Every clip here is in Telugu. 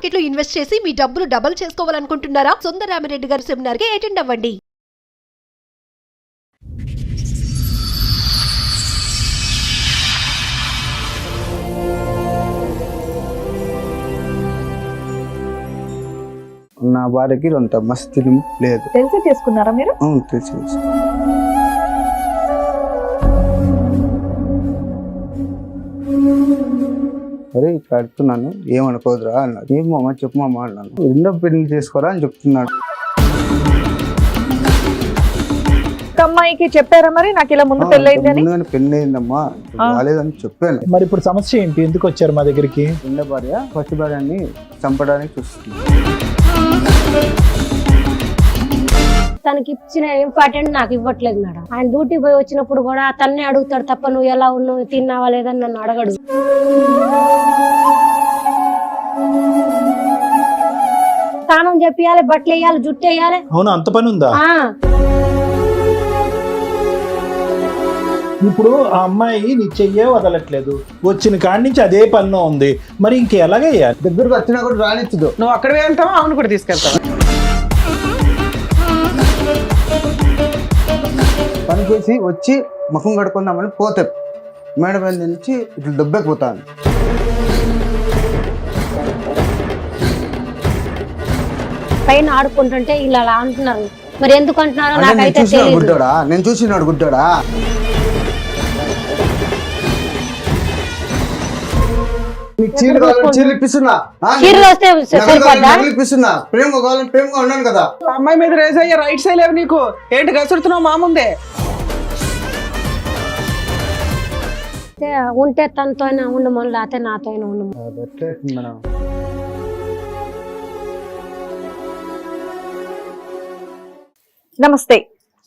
మార్కెట్ లో ఇన్వెస్ట్ చేసి మీ డబ్బులు డబుల్ చేసుకోవాలనుకుంటున్నారా? సుందరరామిరెడ్డి గారి సెమినార్ కి అటెండ్ అవ్వండి. నా భార్యకి అంత మస్తు లేదు. తెలిసి చేసుకున్నారా మీరు? అవును, తెలిసి. అరే ఇట్లా అడుగుతున్నాను, ఏమనుకోదురా అన్నాడు. ఏం మామ చెప్పు మామ అన్నాను. రెండో పెళ్లి చేసుకోరా అని చెప్తున్నాడు. అమ్మాయికి చెప్పారా మరి నాకు ఇలా ముందు పెళ్ళైంది అని? పెళ్లి అయిందమ్మా, రాలేదని చెప్పాను. మరి ఇప్పుడు సమస్య ఏంటి? ఎందుకు వచ్చారు మా దగ్గరికి? రెండో భార్య ఫస్ట్ భార్యని చంపడానికి చూస్తుంది. తనకి ఇచ్చిన ఇంపార్టెంట్ నాకు ఇవ్వట్లేదు మేడం. ఆయన డ్యూటీ పోయి వచ్చినప్పుడు కూడా తన్నే అడుగుతాడు తప్ప నువ్వు ఎలా ఉన్నావు, తిన్నావా లేదని నన్ను అడగడు. స్నానం చెప్పియాలి, బట్టలు వేయాలి, జుట్టు వేయాలి. అవును, అంత పని ఉందా? ఇప్పుడు ఆ అమ్మాయి నీ చెయ్యే వదలట్లేదు, వచ్చిన కాడి నుంచి అదే పనిలో ఉంది, మరి ఇంకెలాగయ్యాలి? దగ్గరకు వచ్చినా కూడా రానిచ్చదు. నువ్వు అక్కడ వెళ్తావా, అవును కూడా తీసుకెళ్తావా? పని చేసి వచ్చి ముఖం కడుకుందామని పోతే మేడం మీద నుంచి ఇట్లా దెబ్బకిపోతాను. పైన ఆడుకుంటుంటే ఇలా అలా అంటున్నారు. మరి ఎందుకు అంటున్నారో నాకైతే తెలియదు. గుడ్డోడా? నేను చూసినాడు గుడ్డోడా? ప్రేమగా ఉన్నాను కదా. అమ్మాయి మీద రేజ్ అయ్యే రైట్స్ లేవు నీకు. ఏంటి గసురుతున్నావు మా ముందే? ఉంటే తనతో ఉండమని, లేకపోతే నాతో ఉండమని. నమస్తే,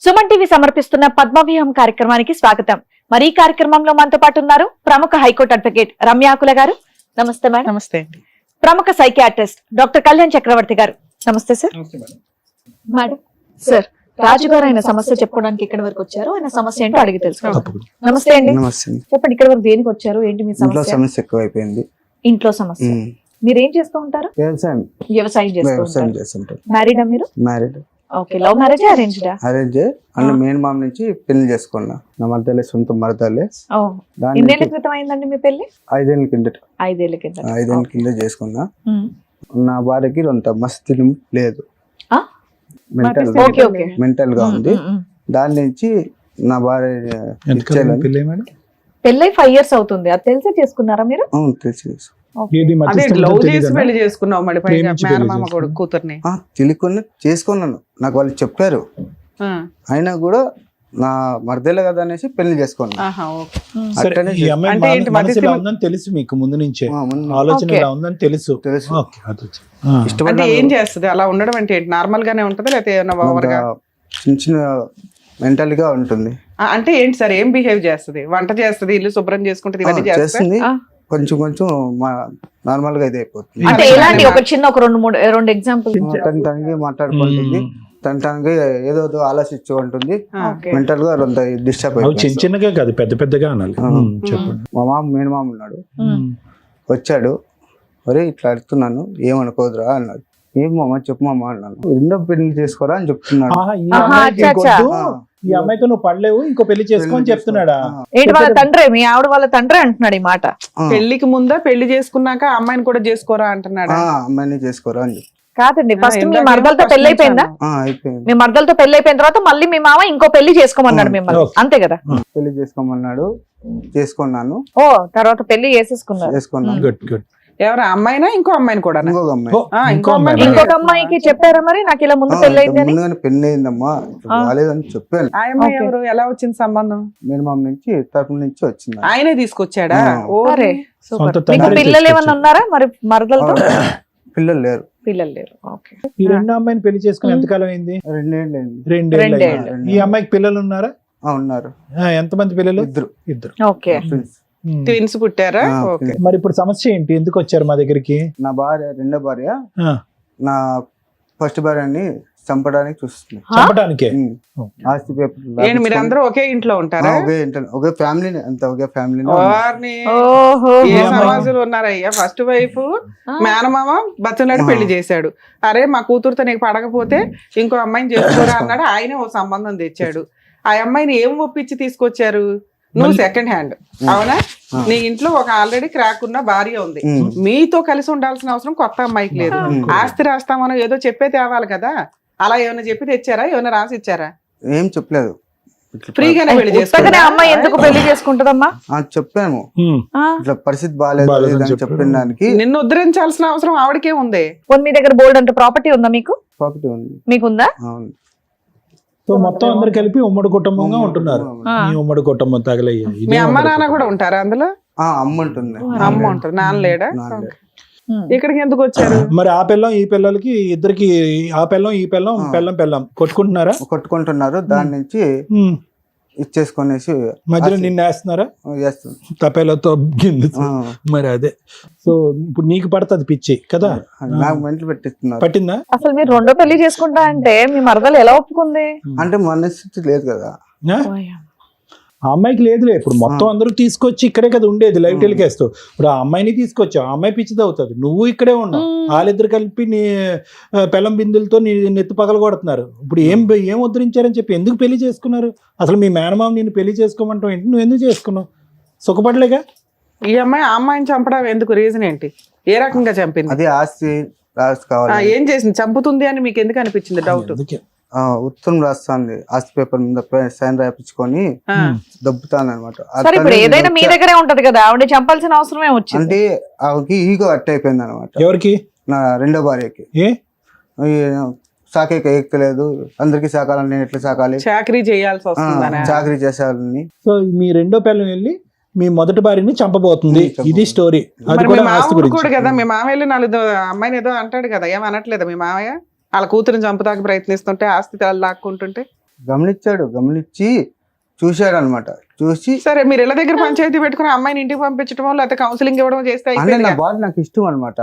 సుమన్ టీవీ సమర్పిస్తున్న పద్మవ్యూహం కార్యక్రమానికి స్వాగతం. మరి ఈ కార్యక్రమంలో మనతో పాటు ఉన్నారు ప్రముఖ హైకోర్టు అడ్వకేట్ రమ్యాకుల గారు. నమస్తే మేడం. నమస్తే అండి. ప్రముఖ సైకియాట్రిస్ట్ డాక్టర్ కళ్యాణ్ చక్రవర్తి గారు. నమస్తే సార్. మేడం సార్, రాజుగారు ఆయన సమస్య చెప్పుకోవడానికి ఇక్కడ వరకు వచ్చారు. ఆయన సమస్య ఏంటో అడిగి తెలుసుకోవాలి. నమస్తే అండి. చెప్పండి, ఇక్కడ వరకు దేనికి వచ్చారు, ఏంటి మీ సమస్య? సమస్య ఎక్కువైపోయింది. ఇంట్లో సమస్య. మీరు ఏం చేస్తూ ఉంటారు? వ్యవసాయం చేస్తుంటారు. మ్యారీడా మీరు? మ్యారీడ్. ఓకే. లవ్ మ్యారేజ్ అరేంజ్డా? అరేంజ్. అన్న మెయిన్ మామ నుంచి పెళ్లి చేసుకున్నా. నా మరదలే, సొంత మరదలే. ఎన్నేళ్ల క్రితం అయిందండి మీ పెళ్లి? 5 ఏళ్ళ కిందట. 5 ఏళ్ల కింద. 5 ఏళ్ళ కింద చేసుకున్నా. నా భార్యకి అంత మస్తు లేదు. మెంటల్ గా ఉంది. దాని నుంచి నా భార్య పెళ్ళై 5 years అవుతుంది. అది తెలిసే చేసుకున్నారా మీరు? అవును, తెలిసి. అదే లవ్ చేసి పెళ్లి చేసుకున్నావు మళ్ళీ మేనమామ కొడుకు కూతుర్ని? తెలియకుండా చేసుకున్నాను. నాకు వాళ్ళు చెప్పారు. అయినా కూడా నా మరదలే కదా అనేసి పెళ్లి చేసుకున్నా. తెలుసు మీకు ముందు నుంచే ఆలోచన ఎలా ఉందని తెలుసు. అంటే ఏం చేస్తుంది అలా ఉండడం? అంటే నార్మల్ గానే ఉంటదా లేకపోతే ఏమన్నా ఓవర్ గా? చిన్న చిన్న మెంటల్ గా ఉంటుంది. అంటే ఏంటి సార్, ఏం బిహేవ్ చేస్తుంది? వంట చేస్తుంది, ఇల్లు శుభ్రం చేసుకుంటుంది, ఇవన్నీ చేస్తుంది. కొంచెం కొంచెం నార్మల్ గా ఇది అయిపోతుంది. అంటే ఎలాంటి ఒక చిన్న ఒక 2 ఎగ్జాంపుల్? తనకి మాట్లాడుకుంటుంది, తనకి ఏదో ఆలోచించి ఉంటుంది. మెంటల్ గా డిస్టర్బ్ అయిపోతుంది. చిన్న చిన్నగా కాదు, పెద్ద పెద్దగా అనాలి. చెప్పండి. మా మామ మెయిన్ మామ ఉన్నాడు, వచ్చాడు. అరే ఇట్లా అడుగుతున్నాను, ఏమనుకోదురా అన్నాడు. ఏం మామ చెప్పు మామ అన్నాను. రెండో పెళ్లి చేసుకోరా అని చెప్తున్నాడు. ఈ అమ్మాయితో నువ్వు పడలేవు, ఇంకో పెళ్లి చేసుకొని చెప్తున్నాడా? ఏంటి వాళ్ళ తండ్రి, మీ ఆవిడ వాళ్ళ తండ్రి అంటున్నాడు ఈ మాట? పెళ్లికి ముందా పెళ్లి చేసుకున్నాక అమ్మాయిని కూడా చేసుకోరా అంటున్నాడు? అమ్మాయిని చేసుకోరా అని. కాదండి, ఫస్ట్ మీ మరదలతో పెళ్లి అయిపోయిందా? మీ మరదలతో పెళ్లి అయిపోయిన తర్వాత మళ్ళీ మీ మామ ఇంకో పెళ్లి చేసుకోమన్నాడు మిమ్మల్ని, అంతే కదా? పెళ్లి చేసుకోమన్నాడు, చేసుకున్నాను. ఓ, తర్వాత పెళ్లి చేసుకున్నాను. Good good. ఎవరు అమ్మాయినా ఇంకో అమ్మాయిని కూడా? ఇంకొక అమ్మాయికి చెప్పారా మరి నాకు ఇలా ముందు పెళ్లి అయిందని? పెళ్లి అయిందమ్మా, రాలేదని చెప్పాను. ఆ అమ్మాయి ఎవరు, ఎలా వచ్చింది సంబంధం? మీరు మా నుంచి తరపు నుంచి వచ్చింది. ఆయనే తీసుకొచ్చాడా? మీకు పిల్లలు ఏమన్నా ఉన్నారా మరి మరదలతో? పిల్లలు లేరు. పిల్లలు లేరు. ఓకే. ఈ రెండో అమ్మాయిని పెళ్లి చేసుకుని ఎంతకాలం అయింది? 2 ఏళ్ళు. ఈ అమ్మాయికి పిల్లలు ఉన్నారా? ఉన్నారు. ఎంతమంది పిల్లలు? ఇద్దరు. ఓకే. ట్విన్స్ పుట్టారా? మరి ఇప్పుడు సమస్య ఏంటి? ఎందుకు వచ్చారు మా దగ్గరికి? నా భార్య, రెండో భార్య, నా ఫస్ట్ భార్యని చంపడానికి చూస్తుంది. చంపడానికే. ఆస్తి పేపర్ ఏంటి మీరు అందరూ ఒకే ఇంట్లో ఉంటారా? ఒకే ఫ్యామిలీ అంత ఒకే ఫ్యామిలీ. వారిని ఓహో ఏ సమాజంలో ఉన్నారయ్యా? ఫస్ట్ వైఫ్ మేనమామ బతులాడి పెళ్లి చేశాడు. అరే మా కూతురుతో నీకు పడకపోతే ఇంకో అమ్మాయిని చేసుకోరా అన్నాడు. ఆయనే ఓ సంబంధం తెచ్చాడు. ఆ అమ్మాయిని ఏం ఒప్పించి తీసుకొచ్చారు? నువ్వు సెకండ్ హ్యాండ్, అవునా? నీ ఇంట్లో ఒక ఆల్రెడీ క్రాక్ ఉన్న భార్య ఉంది. మీతో కలిసి ఉండాల్సిన అవసరం కొత్త అమ్మాయికి లేదు. ఆస్తి రాస్తామనో ఏదో చెప్పే తేవాలి కదా. అలా ఏమైనా చెప్పి తెచ్చారా? ఏమైనా రాసి ఇచ్చారా? ఏం చెప్పలేదు. ఫ్రీగానే పెళ్లి చేసుకుంటే అమ్మాయి ఎందుకు పెళ్లి చేసుకుంటదమ్మా? చెప్పాము ఇట్లా పరిస్థితి బాగాలేదు అని చెప్పిన దానికి. నిన్ను ఉద్ధరించాల్సిన అవసరం ఆవిడకే ఉంది. మీ దగ్గర బోల్డ్ అంటే ప్రాపర్టీ ఉందా? మీకు ప్రాపర్టీ ఉంది. మీకుందా? అవును. సో మొత్తం అందరు కలిపి ఉమ్మడి కుటుంబంగా ఉంటున్నారు. ఈ ఉమ్మడి కుటుంబం తగలయ్యా. మీ అమ్మ నాన్న కూడా ఉంటారా అందులో? అమ్మ ఉంటుంది. అమ్మ ఉంటుంది, నాన్న లేడా? ఇక్కడికి ఎందుకు వచ్చారు మరి? ఆ పిల్లం ఈ పిల్లలకి ఇద్దరికి, ఆ పిల్లం ఈ పిల్లం కొట్టుకుంటున్నారా? కొట్టుకుంటున్నారు. దాని నుంచి ఇచ్చేసుకునేసి మధ్యలో నిన్ను వేస్తున్నారా? తపేలతో మరి అదే. సో ఇప్పుడు నీకు పడుతుంది పిచ్చి కదా? నాకు మెంటలు పెట్టిస్తున్నారు. పట్టిందా? అసలు మీరు రెండో పెళ్లి చేసుకుంటా అంటే మీ మరదలు ఎలా ఒప్పుకుంది? అంటే మనస్థితి లేదు కదా. ఆ అమ్మాయికి లేదులే. ఇప్పుడు మొత్తం అందరూ తీసుకొచ్చి ఇక్కడే కదా ఉండేది లైవ్ టెలికాస్ట్. ఇప్పుడు ఆ అమ్మాయిని తీసుకొచ్చావు, ఆ అమ్మాయి పిచ్చిది అవుతుంది. నువ్వు ఇక్కడే ఉన్నావు. వాళ్ళిద్దరు కలిపి నీ పెళ్ళం బిందులతో నీ నెత్తి పగలు కొడుతున్నారు. ఇప్పుడు ఏం ఉద్ధరించారని చెప్పి ఎందుకు పెళ్లి చేసుకున్నారు? అసలు మీ మేనమామ నిన్ను పెళ్లి చేసుకోమంటావు ఏంటి? నువ్వు ఎందుకు చేసుకున్నావు? సుఖపడలేగా? ఈ అమ్మాయి ఆ అమ్మాయిని చంపడం ఎందుకు? రీజన్ ఏంటి? ఏ రకంగా చంపింది? అది ఆస్తి కావాలి. ఏం చేసింది? చంపుతుంది అని మీకు ఎందుకు అనిపించింది? డౌట్. ఉత్తరం రాస్తుంది. ఆస్తి పేపర్ మీద సైన్ రాయించుకొని దబ్బుతాను అనమాట. సరే ఇప్పుడు ఏదైనా మీ దగ్గరే ఉంటది కదా, ఆవిడ చంపాల్సిన అవసరమే వచ్చింది. అంటే ఆవిడకి ఈగో అట్ట అయిపోయింది అనమాట. ఎవరికి? నా రెండో భార్యకి. సాకే ఎక్కలేదు. అందరికి సాకాలని, నేను ఎట్లా సాకాలి? చాకరీ చేయాల్సి వస్తుంది. చాకరీ చేసేయాలని. సో మీ రెండో పిల్లం వెళ్ళి మీ మొదటి భార్యని చంపబోతుంది. ఇది స్టోరీ. అది కూడా ఆస్తి గురించి కదా. మీ మామయ్య నాలుగు అమ్మాయిని ఏదో అంటాడు కదా, ఏమనట్లేదా మీ మామయ్య? వాళ్ళ కూతురుని చంపుతాకి ప్రయత్నిస్తుంటే, ఆస్తి లాక్కుంటుంటే గమనించి చూశాడు అనమాట. చూసి సరే మీరు ఇళ్ళ దగ్గర పంచాయతీ పెట్టుకుని అమ్మాయిని ఇంటికి పంపించడం లేకపోతే కౌన్సిలింగ్ ఇవ్వడం చేస్తే నా భార్య నాకు ఇష్టం అనమాట.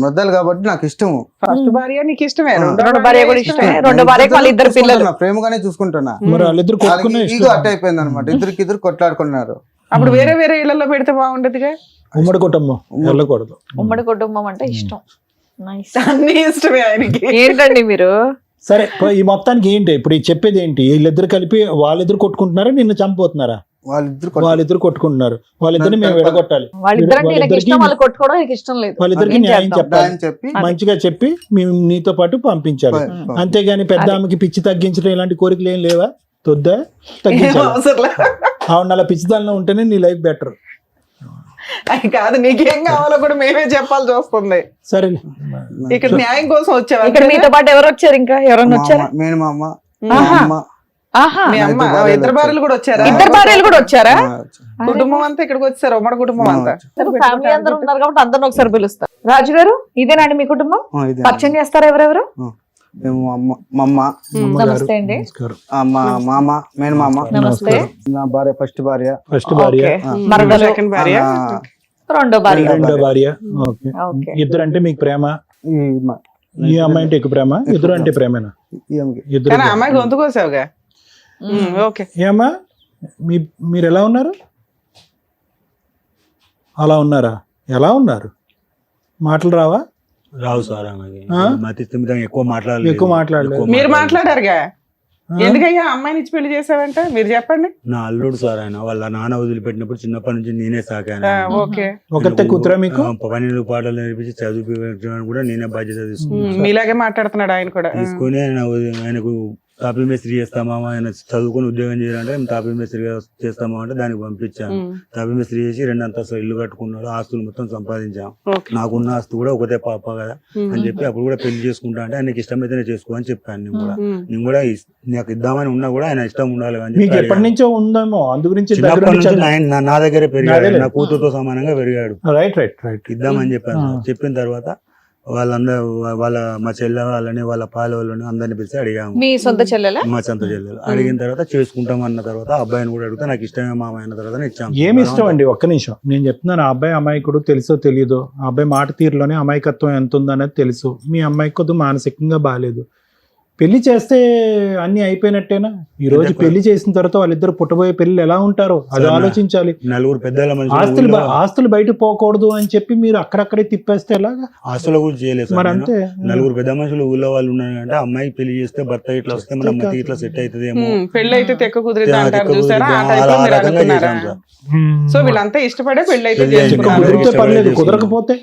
ముద్దలు కాబట్టి నాకు ఇష్టము. ఫస్ట్ భార్య నీకు ఇష్టమే, రెండో భార్య కూడా ఇష్టమే. రెండో భార్యకి వాళ్ళ ఇద్దరు పిల్లలు. ప్రేమగానే చూసుకుంటున్నా. మరి వాళ్ళిద్దరు ఈగో అట్ట అయిపోయింది అనమాట. ఇద్దరు కొట్లాడుకున్నారు. అప్పుడు వేరే వేరే ఇళ్లలో పెడితే బాగుండదుగా. ఉమ్మడి కుటుంబం వెళ్ళకూడదు. ఉమ్మడి కుటుంబం అంటే ఇష్టం. అన్ని ఇష్టమే ఆయనకి. ఏంటండి మీరు? సరే ఈ మొత్తానికి ఏంటి ఇప్పుడు చెప్పేది ఏంటి? వీళ్ళిద్దరు కలిపి వాళ్ళిద్దరు కొట్టుకుంటున్నారా? నిన్ను చంపబోతున్నారా? వాళ్ళిద్దరు కొట్టుకుంటున్నారు. వాళ్ళిద్దరిని మేము విడగొట్టాలి. వాళ్ళిద్దరికి న్యాయం చెప్పి మంచిగా చెప్పి మేము నీతో పాటు పంపించాలి. అంతేగాని పెద్ద ఆమెకి పిచ్చి తగ్గించడం ఇలాంటి కోరికలు ఏం లేవా? తొద్దా తగ్గించాలి. అవును, అలా పిచ్చిదాల్లో ఉంటేనే నీ లైఫ్ బెటర్. అది కాదు, నీకేం కావాలో కూడా మేమే చెప్పాల్సి వస్తుంది. సరే ఇక్కడ న్యాయం కోసం వచ్చావా? ఇక్కడ మీతో పాటు ఎవరు వచ్చారు? ఇంకా ఎవరన్నా వచ్చారా? మా అమ్మ, మీ అమ్మ, ఇద్దరు భార్యలు కూడా వచ్చారా? ఇద్దరు భార్యలు కూడా వచ్చారా? కుటుంబం అంతా ఇక్కడికి వచ్చారు, ఉమ్మడి కుటుంబం అంతా. ఫ్యామిలీ అందరూ ఉన్నారు కాబట్టి అందరిని ఒకసారి పిలుస్తారు. రాజు గారు, ఇదేనండి మీ కుటుంబం? పరిచయం చేస్తారా ఎవరెవరు? నమస్తే అండి. మామ, మేనమామ. నమస్తే. నా భార్య ఫస్ట్ భార్య, సెకండ్ భార్య, రెండో భార్య. ఇద్దరు అంటే మీకు ప్రేమ? ఈ అమ్మాయి అంటే ఎక్కువ ప్రేమ? ఇద్దరు అంటే ప్రేమేనా? ఇద్దరు. అమ్మాయి గొంతు కోసావుగా. ఓకే. ఏమ్మా మీరు ఎలా ఉన్నారు? అలా ఉన్నారా? ఎలా ఉన్నారు? మాటలు రావా? రావు సార్. ఎక్కువ మాట్లాడలేదు. మీరు మాట్లాడారుగా, ఎందుకయ్యా అమ్మాయిని ఇచ్చి పెళ్లి చేసావంటే మీరు చెప్పండి. నా అల్లుడు సార్ ఆయన. వాళ్ళ నాన్న వదిలిపెట్టినప్పుడు చిన్నప్పటి నుంచి నేనే సాకాను. ఒకటే కూతురా మీకు? పన్నెండు పాటలు నేర్పించి చదివి కూడా నేనే బాధ్యత తీసుకున్నాను. మీలాగే మాట్లాడుతున్నాడు ఆయన కూడా. తీసుకొని ఆయనకు తాపీ మేస్త్రి చేస్తామా, ఆయన చదువుకొని ఉద్యోగం చేయాలంటే తాపీ మేస్త్రి చేస్తామా అంటే దానికి పంపించాను. తాపీ మేస్త్రి చేసి 2 అంతస్తులు ఇల్లు కట్టుకున్నాడు. ఆస్తులు మొత్తం సంపాదించాం. నాకున్న ఆస్తు కూడా ఒకటే పాప కదా అని చెప్పి అప్పుడు కూడా పెళ్లి చేసుకుంటా అంటే ఆయనకి ఇష్టమైతేనే చేసుకో అని చెప్పాను. నేను కూడా నాకు ఇద్దామని ఉన్నా కూడా ఆయన ఇష్టం ఉండాలి అని. ఎప్పటి నుంచో ఉందేమో అందు గురించి నా దగ్గరే పెరిగాడు. నా కూతురుతో సమానంగా పెరిగాడు. ఇద్దామని చెప్పాను. చెప్పిన తర్వాత వాళ్ళందరూ మా చెల్లె వాళ్ళని, వాళ్ళ పాల వాళ్ళని అందరిని పిలిచి అడిగాము. మీ సొంత చెల్లెలు? మా సొంత చెల్లెలు. అడిగిన తర్వాత చేసుకుంటాం అన్న తర్వాత అబ్బాయిని కూడా అడిగితే నాకు ఇష్టమే మామ అయిన తర్వాత ఇచ్చాము. ఏమి ఇష్టం అండి? ఒక్క నిమిషం నేను చెప్తున్నాను. ఆ అబ్బాయి అమాయకుడు తెలుసో తెలీదు, ఆ అబ్బాయి మాట తీరులోనే అమాయకత్వం ఎంత ఉందనేది తెలుసు. మీ అమ్మాయికి కొద్దిగా మానసికంగా బాగాలేదు. పెళ్లి చేస్తే అన్ని అయిపోయినట్టేనా? ఈ రోజు పెళ్లి చేసిన తర్వాత వాళ్ళిద్దరు పుట్టబోయే పెళ్లి ఎలా ఉంటారో అది ఆలోచించాలి. నలుగురు పెద్దల ఆస్తులు బయట పోకూడదు అని చెప్పి మీరు అక్కడక్కడే తిప్పేస్తే ఎలాగా? ఆస్తుల గురించి చేయలేదు మరి సార్. అంతే. నలుగురు పెద్ద మనుషులు ఊళ్ళో వాళ్ళు ఉన్నారు అంటే అమ్మాయికి పెళ్లి చేస్తే భర్త ఇట్లా వస్తే మన అమ్మాయికి ఇట్లా సెట్ అవుతుందేమో, పెళ్లి అయితే తెక్క కుదిరింది అంటారు చూసారా, ఆ type లో మీరు అనుకున్నారా? సో వీళ్ళంతా ఇష్టపడే పెళ్లి అయితే కుదిరితే పర్లేదు, కుదరకపోతే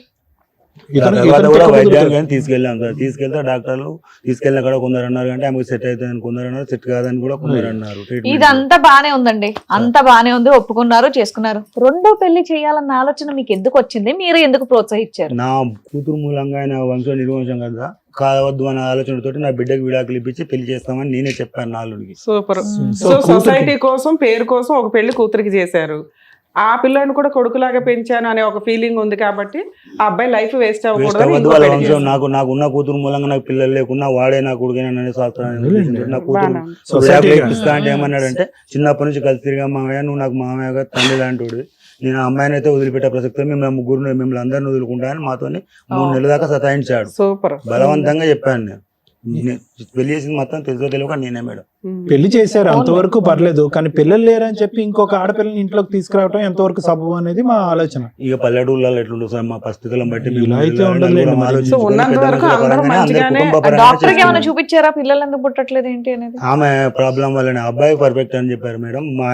వైద్యానికి తీసుకెళ్ళాం సార్. తీసుకెళ్తే డాక్టర్లు తీసుకెళ్ళిన కూడా కొందరు అన్నారు అంటే ఆమెకు సెట్ అవుతుంది, కొందరు అన్నారు సెట్ కాదని కూడా కొందరు అన్నారు. ఇదంతా బానే ఉందండి, అంతా బానే ఉంది, ఒప్పుకున్నారు, చేసుకున్నారు. రెండో పెళ్లి చేయాలన్న ఆలోచన మీకు ఎందుకు వచ్చింది? మీరు ఎందుకు ప్రోత్సహించారు? నా కూతురు మూలంగా ఆయన వంశం నిర్వంశం కదా కావద్దు అనే ఆలోచనతోటి నా బిడ్డకు విడాకులు ఇప్పించి పెళ్లి చేస్తామని నేనే చెప్పాను నాలుగుకి. సూపర్. సో సొసైటీ కోసం, పేరు కోసం ఒక పెళ్లి కూతురికి చేశారు. ఆ పిల్లని కూడా కొడుకులాగా పెంచాను అనే ఒక ఫీలింగ్ ఉంది కాబట్టి ఆ అబ్బాయి లైఫ్ వేస్ట్ అవ్వకూడదు. వాళ్ళ వంశం నాకు ఉన్న కూతురు మూలంగా నాకు పిల్లలు లేకున్నా వాడే నా కొడుకునే శాస్త్రాన్ని నా కూతురు ఇప్పిస్తా అంటే ఏమన్నాడంటే, చిన్నప్పటి నుంచి కలిసి తిరిగా మామయ్య, నువ్వు నాకు మామయ్యగా తండ్రి లాంటి, నేను ఆ అమ్మాయిని అయితే వదిలిపెట్టే ప్రసక్తి, మేము ముగ్గురు మిమ్మల్ని అందరిని వదులుకుంటానని మాతోని 3 నెలల దాకా సతాయించాడు. సూపర్. బలవంతంగా చెప్పాను నేను. పెళ్లి చేసింది మొత్తం తెలుసో తెలియక నేనే మేడం. పెళ్లి చేశారు అంతవరకు పర్లేదు, కానీ పిల్లలు లేరని చెప్పి ఇంకొక ఆడపిల్లని ఇంట్లోకి తీసుకురావడం ఎంతవరకు సబబు అనేది మా ఆలోచన. ఇక పల్లెటూళ్ళలో ఎట్లుంటుంది సార్, మా పరిస్థితులను బట్టి డాక్టర్ ఏమైనా చూపించారా పిల్లలు ఎందుకు పుట్టట్లేదు ఏంటి అనేది? ఆమె ప్రాబ్లం వల్లనే. అబ్బాయి పర్ఫెక్ట్ అని చెప్పారు మేడం. మా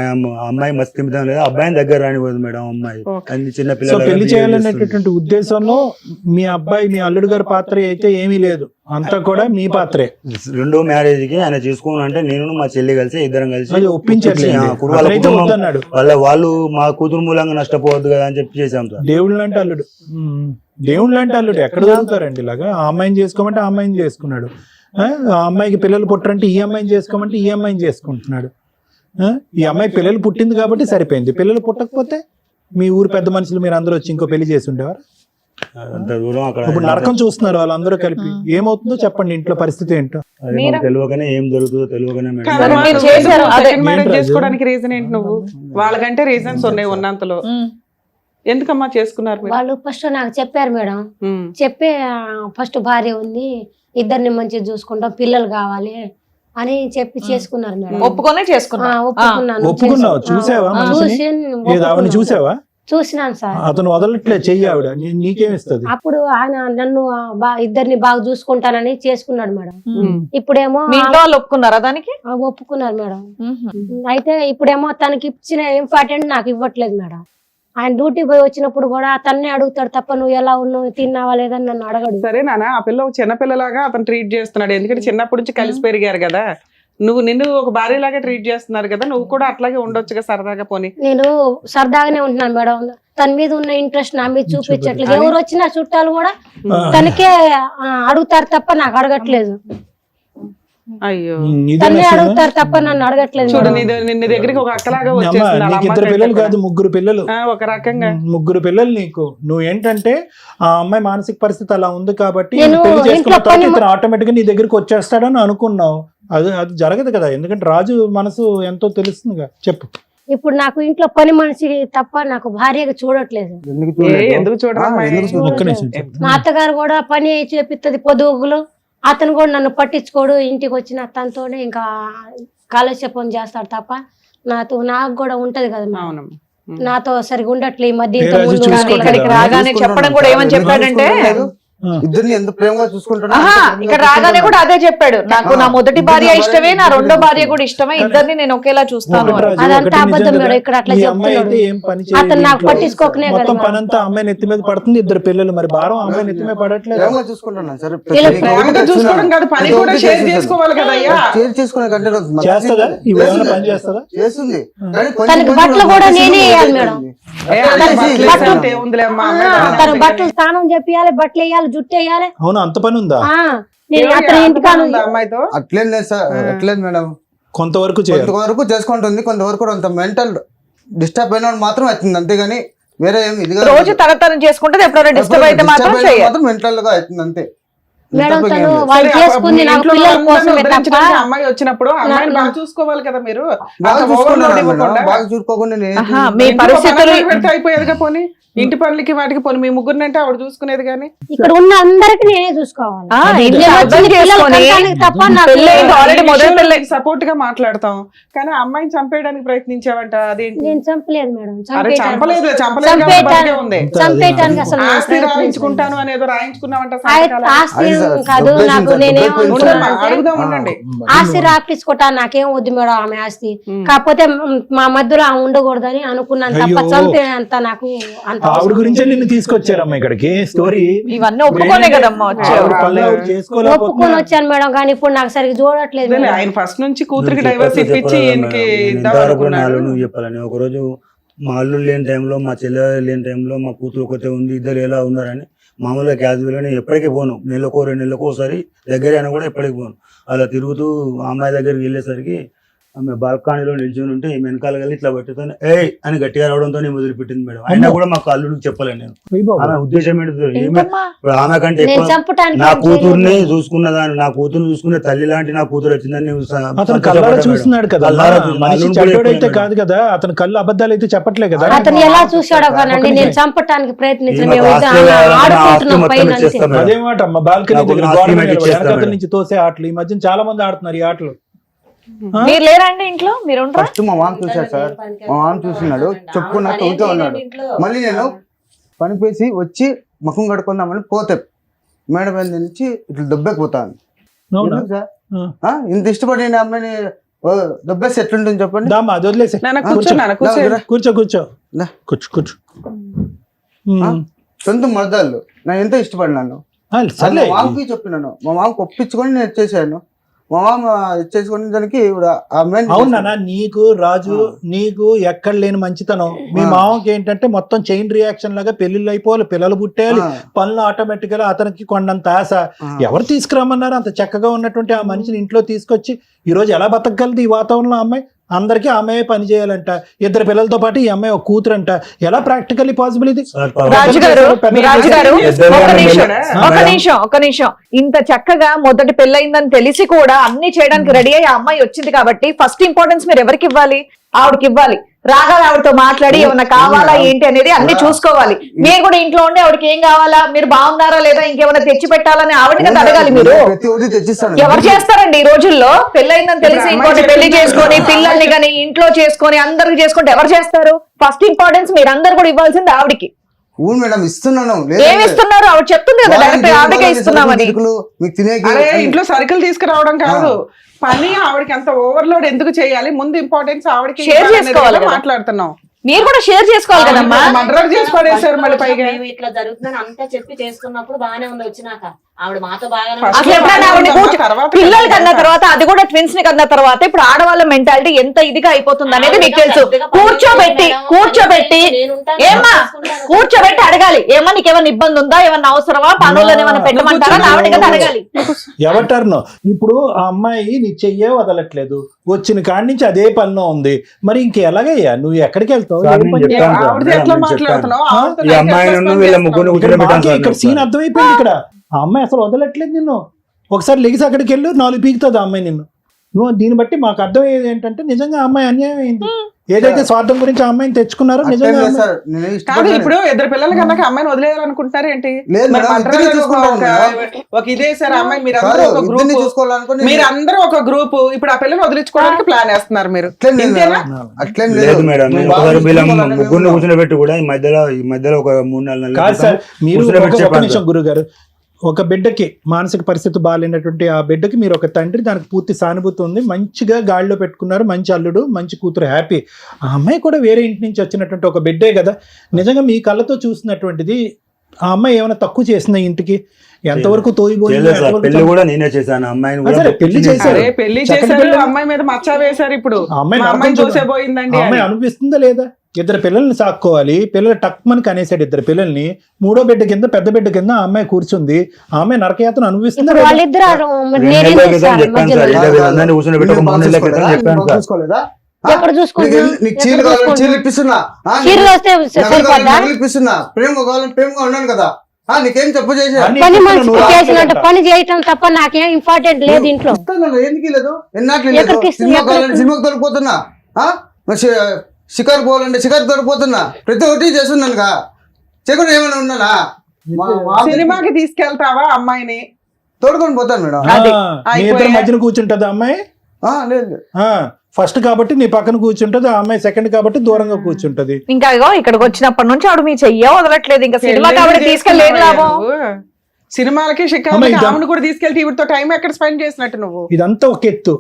అమ్మాయి మస్తు తింటాం లేదు, అబ్బాయిని దగ్గర రానిపోదు మేడం. అమ్మాయి అన్ని చిన్న పిల్లలు పెళ్లి చేయాలనేటటువంటి ఉద్దేశంలో మీ అబ్బాయి, మీ అల్లుడు గారి పాత్ర అయితే ఏమీ లేదు, అంతా కూడా మీ పాత్రే. రెండో మ్యారేజ్ కి ఆయన చేసుకోను అంటే నేను మా చెల్లి కలిసి ఇద్దరం కలిసి ఒప్పించారు. వాళ్ళు మా కూతురు మూలంగా నష్టపోవద్దు కదా అని చెప్పి చేశాం సార్. దేవుళ్ళు అంటే అల్లుడు, దేవుళ్ళు అంటే అల్లుడు ఎక్కడ దొరుకుతారండి ఇలాగా? ఆ అమ్మాయిని చేసుకోమంటే ఆ అమ్మాయిని చేసుకున్నాడు, ఆ అమ్మాయికి పిల్లలు పుట్టరంటే ఈ అమ్మాయిని చేసుకోమంటే ఈ అమ్మాయిని చేసుకుంటున్నాడు. ఈ అమ్మాయి పిల్లలు పుట్టింది కాబట్టి సరిపోయింది, పిల్లలు పుట్టకపోతే మీ ఊరు పెద్ద మనుషులు మీరు అందరూ వచ్చి ఇంకో పెళ్లి చేసి ఉండేవారు. ఇప్పుడు నరకం చూస్తున్నారు వాళ్ళందరూ కలిపి. ఏమవుతుందో చెప్పండి, ఇంట్లో పరిస్థితి ఏంటో తెలియకనే, ఏం జరుగుతుందో తెలియకనే. మ్యారేజ్ చేసుకోవడానికి రీజన్ ఏంటి? నువ్వు వాళ్ళకంటే రీజన్స్ ఉన్నాయి ఉన్నంతలో. ఎందుకమ్మా చేసుకున్నారు? వాళ్ళు ఫస్ట్ నాకు చెప్పారు మేడం, చెప్పే ఫస్ట్ భార్య ఉంది, ఇద్దరిని మంచిగా చూసుకుంటాం, పిల్లలు కావాలి అని చెప్పి చేసుకున్నారు మేడం. ఒప్పుకునే చేసుకున్నాను. ఒప్పుకున్నావు? చూసావా? చూసావా? చూసినాను సార్. అతను వదలట్లే చెయ్యి, ఆవిడ నీకేమిస్తుంది? అప్పుడు ఆయన నన్ను ఇద్దరిని బాగా చూసుకుంటానని చేసుకున్నాడు మేడం. ఇప్పుడేమో ఒప్పుకున్నారా దానికి? ఒప్పుకున్నారు మేడం. అయితే ఇప్పుడేమో తనకి ఇచ్చిన ఇంపార్టెంట్ నాకు ఇవ్వట్లేదు మేడం. ఆయన డ్యూటీ పోయి వచ్చినప్పుడు కూడా అతన్నే అడుగుతాడు తప్ప నువ్వు ఎలా ఉన్నావు, తిన్నావా లేదని నన్ను అడగడు. సరే నాన్న, ఆ పిల్ల చిన్నపిల్లలాగా అతను ట్రీట్ చేస్తున్నాడు. ఎందుకంటే చిన్నప్పటి నుంచి కలిసి పెరిగారు కదా, నిన్ను ఒక భార్యలాగా ట్రీట్ చేస్తున్నారు కదా, నువ్వు కూడా అట్లాగే ఉండొచ్చుగా సరదాగా. పోనీ నేను సరదాగానే ఉంటున్నాను మేడం, తన మీద ఉన్న ఇంట్రెస్ట్ నా మీద చూపించట్లేదు. ఎవరు వచ్చినా చుట్టాలు కూడా తనకే అడుగుతారు తప్ప నాకు అడగట్లేదు. అయ్యో, తన్నే అడుగుతారు తప్ప నన్ను అడగట్లేదు. చూడు, నిన్న దగ్గరికి ఒక అక్కలాగా వచ్చేసింది. 2 పిల్లలు కాదు, 3 పిల్లలు. ఒక రకంగా 3 పిల్లలు నీకు. నువ్వు ఏంటంటే ఆ అమ్మాయి మానసిక పరిస్థితి అలా ఉంది కాబట్టి ఆటోమేటిక్ గా నీ దగ్గరికి వచ్చేస్తాడని అనుకున్నావు. అది జరగదు కదా, ఎందుకంటే రాజు మనసు ఎంతో తెలుస్తుందిగా. చెప్పు. ఇప్పుడు నాకు ఇంట్లో పని మనిషి తప్ప నాకు భార్యగా చూడట్లేదు. ఎందుకు చూడరా? మా అత్తగారు కూడా పని చేపిస్తుంది పొదుగులు, అతను కూడా నన్ను పట్టించుకోడు. ఇంటికి వచ్చిన తనతోనే ఇంకా కాలక్షేపం చేస్తాడు తప్ప నాకు కూడా ఉంటది కదా, నాతో సరిగా ఉండట్లే ఈ మధ్య. ఇక్కడికి రాగానే చెప్పడం కూడా ఏమని చెప్పాడంటే, ఇద్దరిని ఎంత ప్రేమగా చూసుకుంటున్నా. ఇక్కడ రాగానే కూడా అదే చెప్పాడు, నాకు నా మొదటి భార్య ఇష్టమే, నా రెండో భార్య కూడా ఇష్టమే, ఇద్దరిని నేను ఒకేలా చూస్తాను. అదంతా అబద్ధం మేడం. ఇక్కడ అట్లా చెప్తున్నాడు, అతను నాకు పట్టించుకోకనే కదా. పనంతా అమ్మాయి నెత్తి మీద పడుతుంది, 2 పిల్లలు, మరి భారం అమ్మాయి నెత్తి మీద పడట్లేదు. చూసుకుంటున్నాను సార్. చూసుకోవడం కాదు, పని కూడా షేర్ చేసుకోవాలి కదా. షేర్ చేసుకునే కంటే చేస్తుందా? ఇవేమైనా పని చేస్తుందా? చేస్తుంది. తనకి బట్టలు కూడా నేనే వేయాలి మేడం. తన బట్టలు స్నానం చెప్పియాలి, బట్టలు వేయాలి, జుట్టు వేయాలి. అవును, అంత పని ఉందా? అమ్మాయితో అట్లేదు లేదు సార్, అట్లేదు మేడం. కొంతవరకు చేసుకుంటుంది, కొంతవరకు అంత మెంటల్ డిస్టర్బ్ అయిన మాత్రం అవుతుంది, అంతేగాని వేరే ఏమి ఇది రోజు తన చేసుకుంటే ఎప్పుడైనా డిస్టర్బ్ అయితే మాత్రం మెంటల్ గా అవుతుంది అంతే. మేడం తను వాళ్ళు చేసుకుంది నా పిల్లల కోసమే తప్ప. అమ్మాయి వచ్చినప్పుడు అమ్మాయిని బాగా చూసుకోవాలి కదా మీరు. బాగా చూసుకోకుండా మీ పరిస్థితులు అయిపోయేదిగా. పోనీ ఇంటి పనులకి వాటికి పోనీ మీ ముగ్గురిని అంటే ఆవిడ చూసుకునేది కానీ ఇక్కడ ఉన్న అందరికి నేనే చూసుకోవాలి. ఇంట్లో నేను అర్థం వచ్చిన పిల్లలు చేసుకొని కనడానికి తప్ప నాకు పెళ్ళైంది already మొదటి పెళ్ళై సపోర్ట్ గా మాట్లాడతాం కానీ ఆ అమ్మాయిని చంపేయడానికి ప్రయత్నించావంట అదేంటి? నేను చంపలేదు మేడం. అరే చంపలేదు చంపలేదు చంపేయటానికి- కాబట్టి ఉంది. చంపేయటానికి అసలు నేను ఆస్తి ప్రయత్నించలేదు. రాయించుకుంటాను అనేదో రాయించుకున్నావంట ఆస్తి అది సార్, కాదు డబ్బేసింది నాకు. సార్, నేనేమనుకున్నానంటే అడుగుదాం ఉండండి. ఆస్తి రాపించుకోవటా నాకేం వద్దు మేడం ఆమె ఆస్తి. కాకపోతే మా మధ్యలో ఆమె ఉండకూడదని అనుకున్నాను తప్ప అయ్యో. చంపేంత నాకు అంత ఆవిడ గురించే నిన్ను తీసుకొచ్చారమ్మా ఇక్కడికి స్టోరీ. ఇవన్నీ ఒప్పుకోనే కదమ్మా వచ్చావు. ఆవిడ పనులు ఆవిడ ఒప్పుకొని చేసుకోలేకపోతున్నా. వచ్చాను మేడం కానీ ఇప్పుడు నాకు సరిగ్గా చూడట్లేదు అదేలే, మేడం. ఆయన ఫస్ట్ నుంచి కూతురికి డైవర్స్ ఇప్పించి ఈయనకి ఇద్దాం అనుకున్నాడు. నువ్వు చెప్పాలని ఒకరోజు మా అల్లుడు లేని టైంలో మా చెల్లె లేని టైంలో మా కూతురు ఒకతే ఉంది, ఇద్దరు ఎలా ఉన్నారని మామూలుగా క్యాజువల్గానే ఎప్పటికీ పోను, నెలకో 2 నెలలకు ఒకసారి దగ్గర అయినా కూడా ఎప్పటికి పోను. అలా తిరుగుతూ ఆ అమ్మాయి దగ్గరికి వెళ్ళేసరికి ఆమె బాల్కనీలో నిల్చొని ఉంటే ఈ వెనకాల వెళ్ళి ఇట్లా పట్టుకొని ఏయ్ అని గట్టిగా రావడంతో మొదలుపెట్టింది మేడం. అయినా కూడా మాకు అల్లుడికి చెప్పలేను నేను. అయ్య బాబోయ్. ఆమె ఉద్దేశం ఏంటో ఏమే ఏంటమ్మా? ఇప్పుడు ఆమె కంటే నేను ఎక్కువ చంపటానికి నా ఏం కూతుర్ని చేయలేదు. చూసుకున్నదాన్ని, నా కూతుర్ని చూసుకునే తల్లి లాంటి నా కూతురు వచ్చిందని నేను అతను కళ్ళారా చూస్తున్నాడు కదా, కళ్ళారా చూస్తున్నాడు. మనిషి అల్లుడు కూడా చెడ్డోడైతే చెప్పాడు కాదు కదా, అతను కళ్ళు అబద్ధాలు అయితే చెప్పట్లే కదా. అతను ఎలా చూశాడో కానండి నేను చంపటానికి ప్రయత్నించాను. మేము ఇద్దరం ఆడుకుంటున్నాం పైన అంతే. అదే మాట అమ్మ, బాల్కనీ నాకు దగ్గర ఆస్తి గోడ మీద మీద నిలబడి ఇచ్చేస్తా వెనకాతల నుంచి తోసే ఆటలు ఈ మధ్యన చాలా మంది ఆడుతున్నారు ఈ ఆటలు. మీరు లేరండి ఇంట్లో? మీరు ఉండరా? ఫస్ట్ మా మామ చూశాడు సార్, మా మామ చూస్తున్నాడు, చెప్పుకున్నా తవ్వుతూ ఉన్నాడు. మళ్ళీ నేను పనిపేసి వచ్చి ముఖం కడుకుందామని పోతే మేడం మీద నుంచి ఇట్లా దెబ్బకపోతాను. అవునా? ఎందుకు సార్ ఇంత ఇష్టపడి అమ్మాయిని దెబ్బేసి ఎట్లుంటుంది చెప్పండి. దామా అది వదిలేసి నాన్న కూర్చోన్నాను కూర్చో. కూర్చో కూర్చో దా. కూర్చో కూర్చో. సొంత మరదాళ్ళు నేను ఎంతో ఇష్టపడినాను. సర్లే మా మామకి చెప్పినాను, మా మామకి ఒప్పించుకొని నేను ఇచ్చేసాను. మా మామ ఇచ్చేసుకునే దానికి ఇప్పుడు ఆ అమ్మాయిని అవునా? నీకు రాజు నీకు ఎక్కడ లేని మంచితనం. మీ మామకి ఏంటంటే మొత్తం చైన్ రియాక్షన్ లాగా పెళ్లిళ్ళు అయిపోవాలి, పిల్లలు పుట్టేయాలి, పనులు ఆటోమేటిక్ గా అతనికి కొండంత ఆశ. ఎవరు తీసుకురామన్నారు? అంత చక్కగా ఉన్నటువంటి ఆ మనిషిని ఇంట్లో తీసుకొచ్చి ఈ రోజు ఎలా బతకగలదు ఈ వాతావరణంలో? అమ్మాయి అందరికీ ఆమె పని చేయాలంట, 2 పిల్లలతో పాటు ఈ అమ్మాయి ఒక కూతురంట. ఎలా ప్రాక్టికల్లీ పాసిబుల్ ఇది? రాజుగారు రాజుగారు ఆ, ఒక నిమిషం. ఇంత చక్కగా మొదటి పెళ్ళయిందని తెలిసి కూడా అన్ని చేయడానికి రెడీ అయ్యి ఆ అమ్మాయి వచ్చింది కాబట్టి ఫస్ట్ ఇంపార్టెన్స్ మీరు ఎవరికి ఇవ్వాలి? ఆవిడకి ఇవ్వాలి. రాగాలి ఆవిడతో మాట్లాడి ఏమన్నా కావాలా ఏంటి అనేది అన్ని చూసుకోవాలి. మీరు కూడా ఇంట్లో ఉండి ఆవిడకి ఏం కావాలా, మీరు బాగున్నారా లేదా, ఇంకేమైనా తెచ్చి పెట్టాలని ఆవిడని కదా అడగాలి. మీరు ప్రతి ఒక్కటి తెచ్చిస్తాను. ఎవరు చేస్తారండి ఈ రోజుల్లో? పెళ్ళయిందని తెలిసి ఇంకోటి పెళ్లి చేసుకొని పిల్లల్ని కానీ ఇంట్లో చేసుకొని అందరికి చేసుకుంటే ఎవరు చేస్తారు? ఫస్ట్ ఇంపార్టెన్స్ మీరు అందరు కూడా ఇవ్వాల్సింది ఆవిడకి. అవును మేడం ఇస్తున్నాను. ఏమి ఇస్తున్నారు? ఆవిడ చెప్తుంది కదా డైరెక్ట్ ఆవిడకే ఇస్తున్నామని. మీకు తినేకి అరే ఇంట్లో సరుకులు తీసుకురావడం కాదు పని. ఆవిడకి అంత ఓవర్లోడ్ ఎందుకు చేయాలి? ముందు ఇంపార్టెన్స్ ఆవిడకి Share ఇవ్వాలనేది చేసుకోవాలి కదా కదా. మాట్లాడుతున్నాం. మీరు కూడా షేర్ చేసుకోవాలి కదమ్మా. మర్డర్ చేసి పడేశారు మళ్ళీ పైగా. మేము ఇట్లా జరుగుతుందని అంతా చెప్పి చేసుకున్నప్పుడు బాగానే ఉంది. వచ్చినాక ఆవిడ మాతో బాగానే First అసలు ఎప్పుడైనా ఆవిడని కూర్చో తర్వాత పిల్లలు కన్న తర్వాత అది కూడా ట్విన్స్ ని కన్న తర్వాత ఇప్పుడు ఆడవాళ్ళ మెంటాలిటీ ఎంత ఇదిగా అయిపోతుంది అనేది మీకు తెలుసు. కూర్చోబెట్టి ఏమ్మా కూర్చోబెట్టి అడగాలి. ఏమన్నా నీకేమైనా ఇబ్బంది ఉందా, ఏమన్నా అవసరమా, పనులను ఏమైనా పెట్టమంటారా ఆవిడ కదా అడగాలి. ఎవటర్నో ఇప్పుడు ఆ అమ్మాయి నీ చెయ్యే వదలట్లేదు, వచ్చిన కాడి నుంచి అదే పనిలో ఉంది. మరి ఇంకెలాగయ్యా నువ్వు ఎక్కడికి వెళ్తావు? సార్, ఏం నేను పని చెప్తాను. చేస్తావు? ఆవిడతో ఎట్లా మాట్లాడుతున్నావు? ఆవిడతో ఈ అమ్మాయి ఎట్లా నన్ను spend వీళ్ళ చేస్తున్నావు? ముగ్గురు ఇక్కడ కూర్చోబెట్టాను మాకే ఇక్కడ సార్. సీన్ అర్థమైపోయింది. ఇక్కడ ఆ అమ్మాయి అసలు వదలట్లేదు నిన్ను. ఒకసారి లెగిసి అక్కడికి వెళ్ళు, 4 పీకుతుంది ఆ అమ్మాయి నిన్ను. నువ్వు దీన్ని బట్టి మాకు అర్థమయ్యేది ఏంటంటే నిజంగా ఆ అమ్మాయి అన్యాయం అయింది. ఏదైతే స్వార్థం గురించి ఆ అమ్మాయిని తెచ్చుకున్నారో నిజంగా ఆ అమ్మాయి- సార్ నేను కాదు ఇష్టపడినాను. ఇప్పుడు 2 పిల్లల కన్నా అమ్మాయిని వదిలేయాలనుకుంటున్నారు ఏంటి? లేదు మరి మేడం, మర్డర్ ఇద్దరిని ఒక- చూసుకుంటాను ఒక ఇదే సార్ అమ్మాయి మీరు కాదు, అందరూ ఒక ఇద్దరిని గ్రూప్, చూసుకోవాలనుకుని మీరు అందరూ ఒక గ్రూప్. ఇప్పుడు ఆ పిల్లని వదిలించుకోవడానికి ప్లాన్ వేస్తున్నారు మీరు. అట్లేం లేదు ఇంతేనా? మేడం. అట్లేం లేదు మేడం, నువ్వు నేను బాగా ఒకసారి వీళ్ళ చూసుకోవాలని ముగ్గురిని మేము- కూర్చోబెట్టి కూడా ఈ మధ్యలో ఒక 3-4 నెలల కాదు సార్, మీరు కూర్చోబెట్టి ఒక చెప్పాను నిమిషం గురుగారు. ఒక బిడ్డకి మానసిక పరిస్థితి బాగాలేనటువంటి ఆ బిడ్డకి మీరు ఒక తండ్రి, దానికి పూర్తి సానుభూతి ఉంది, మంచిగా గాడిలో పెట్టుకున్నారు, మంచి అల్లుడు, మంచి కూతురు, హ్యాపీ. ఆ అమ్మాయి కూడా వేరే ఇంటి నుంచి వచ్చినటువంటి ఒక బిడ్డే కదా. నిజంగా మీ కళ్ళతో చూసినటువంటిది ఆ అమ్మాయి ఏమైనా తక్కువ చేసిందా ఇంటికి? ఎంతవరకు తోయిపోయింది? పెళ్లి కూడా నేనే చేశాను. అమ్మాయిని కూడా సరే, పెళ్లి చేశారు. అరే పెళ్లి చక్కటి చేశారు, పిల్ల. అమ్మాయి మీద మచ్చ వేశారు. ఇప్పుడు ఆ అమ్మాయి మా అమ్మాయి నరకం చూసే చూడ- పోయిందండి ఆ అమ్మాయి అని. అనిపిస్తుందా లేదా? 2 పిల్లల్ని సాక్కోవాలి, పిల్లలు టక్మని కనేసాడు 2 పిల్లల్ని, 3వ బిడ్డ కింద పెద్ద బిడ్డ కింద ఆ అమ్మాయి కూర్చుంది. ఆ అమ్మాయి నరకయాతను అనిపిస్తుందా ఇప్పుడు లేదా? వాళ్ళిద్దరు చెప్పాను సార్. ఇలా వీళ్ళందరినీ కూర్చోబెట్టి ఒక 3 నెలల క్రితం చెప్పాను సార్. చూసుకోలేదా? ఎక్కడ చూసుకుంటున్నావు? నీకు చీరలు కావాలని చీరలు ఇప్పిస్తున్నా, చీరలు వస్తే సరిపోద్దా? నగలు ఇప్పిస్తున్నా, ప్రేమ కావాలని ప్రేమగా ఉన్నాను కదా. నీకేం చెప్పు చేసా అన్ని పని ఇస్తున్నా, మనిషి నువ్వు చేసినట్టు రావట్లేదంట. పని చేయటం తప్ప నాకేం ఇంపార్టెంట్ లేదు ఇంట్లో. ఎందుకు లేదు ఎన్నాట్లు లేదు. ఎక్కడికి ఇస్తుంది? సినిమా కావాలంటే ఎక్కడికి? సినిమాకి తోడిపోతున్నా, షికారు పోవాలంటే షికారు తోడిపోతున్నా, ప్రతి ఒక్కటి చేస్తున్నానుగా. చేయకుండా ఏమైనా ఉన్నానా సినిమాకి తీసుకెళ్తావా అమ్మాయిని? తోడుకొని పోతాను మేడం. నీ ఇద్దరు మధ్యన కూర్చుంటది అమ్మాయి. లేదు ఫస్ట్ కాబట్టి నీ పక్కన కూర్చుంటది, ఆ అమ్మాయి సెకండ్ కాబట్టి దూరంగా కూర్చుంటది. ఇంకా ఇగో ఇక్కడికి వచ్చినప్పటి నుంచి ఆవిడ మీ చెయ్యో వదలట్లేదు. ఇంకా సినిమా కాబట్టి తీసుకెళ్ళలేదు లాభం. సినిమాలకి షికారులకి ఆమెను కూడా తీసుకెళ్తే ఇవిడితో టైం ఎక్కడ స్పెండ్ చేసినట్టు నువ్వు? ఇదంతా ఒక ఎత్తు,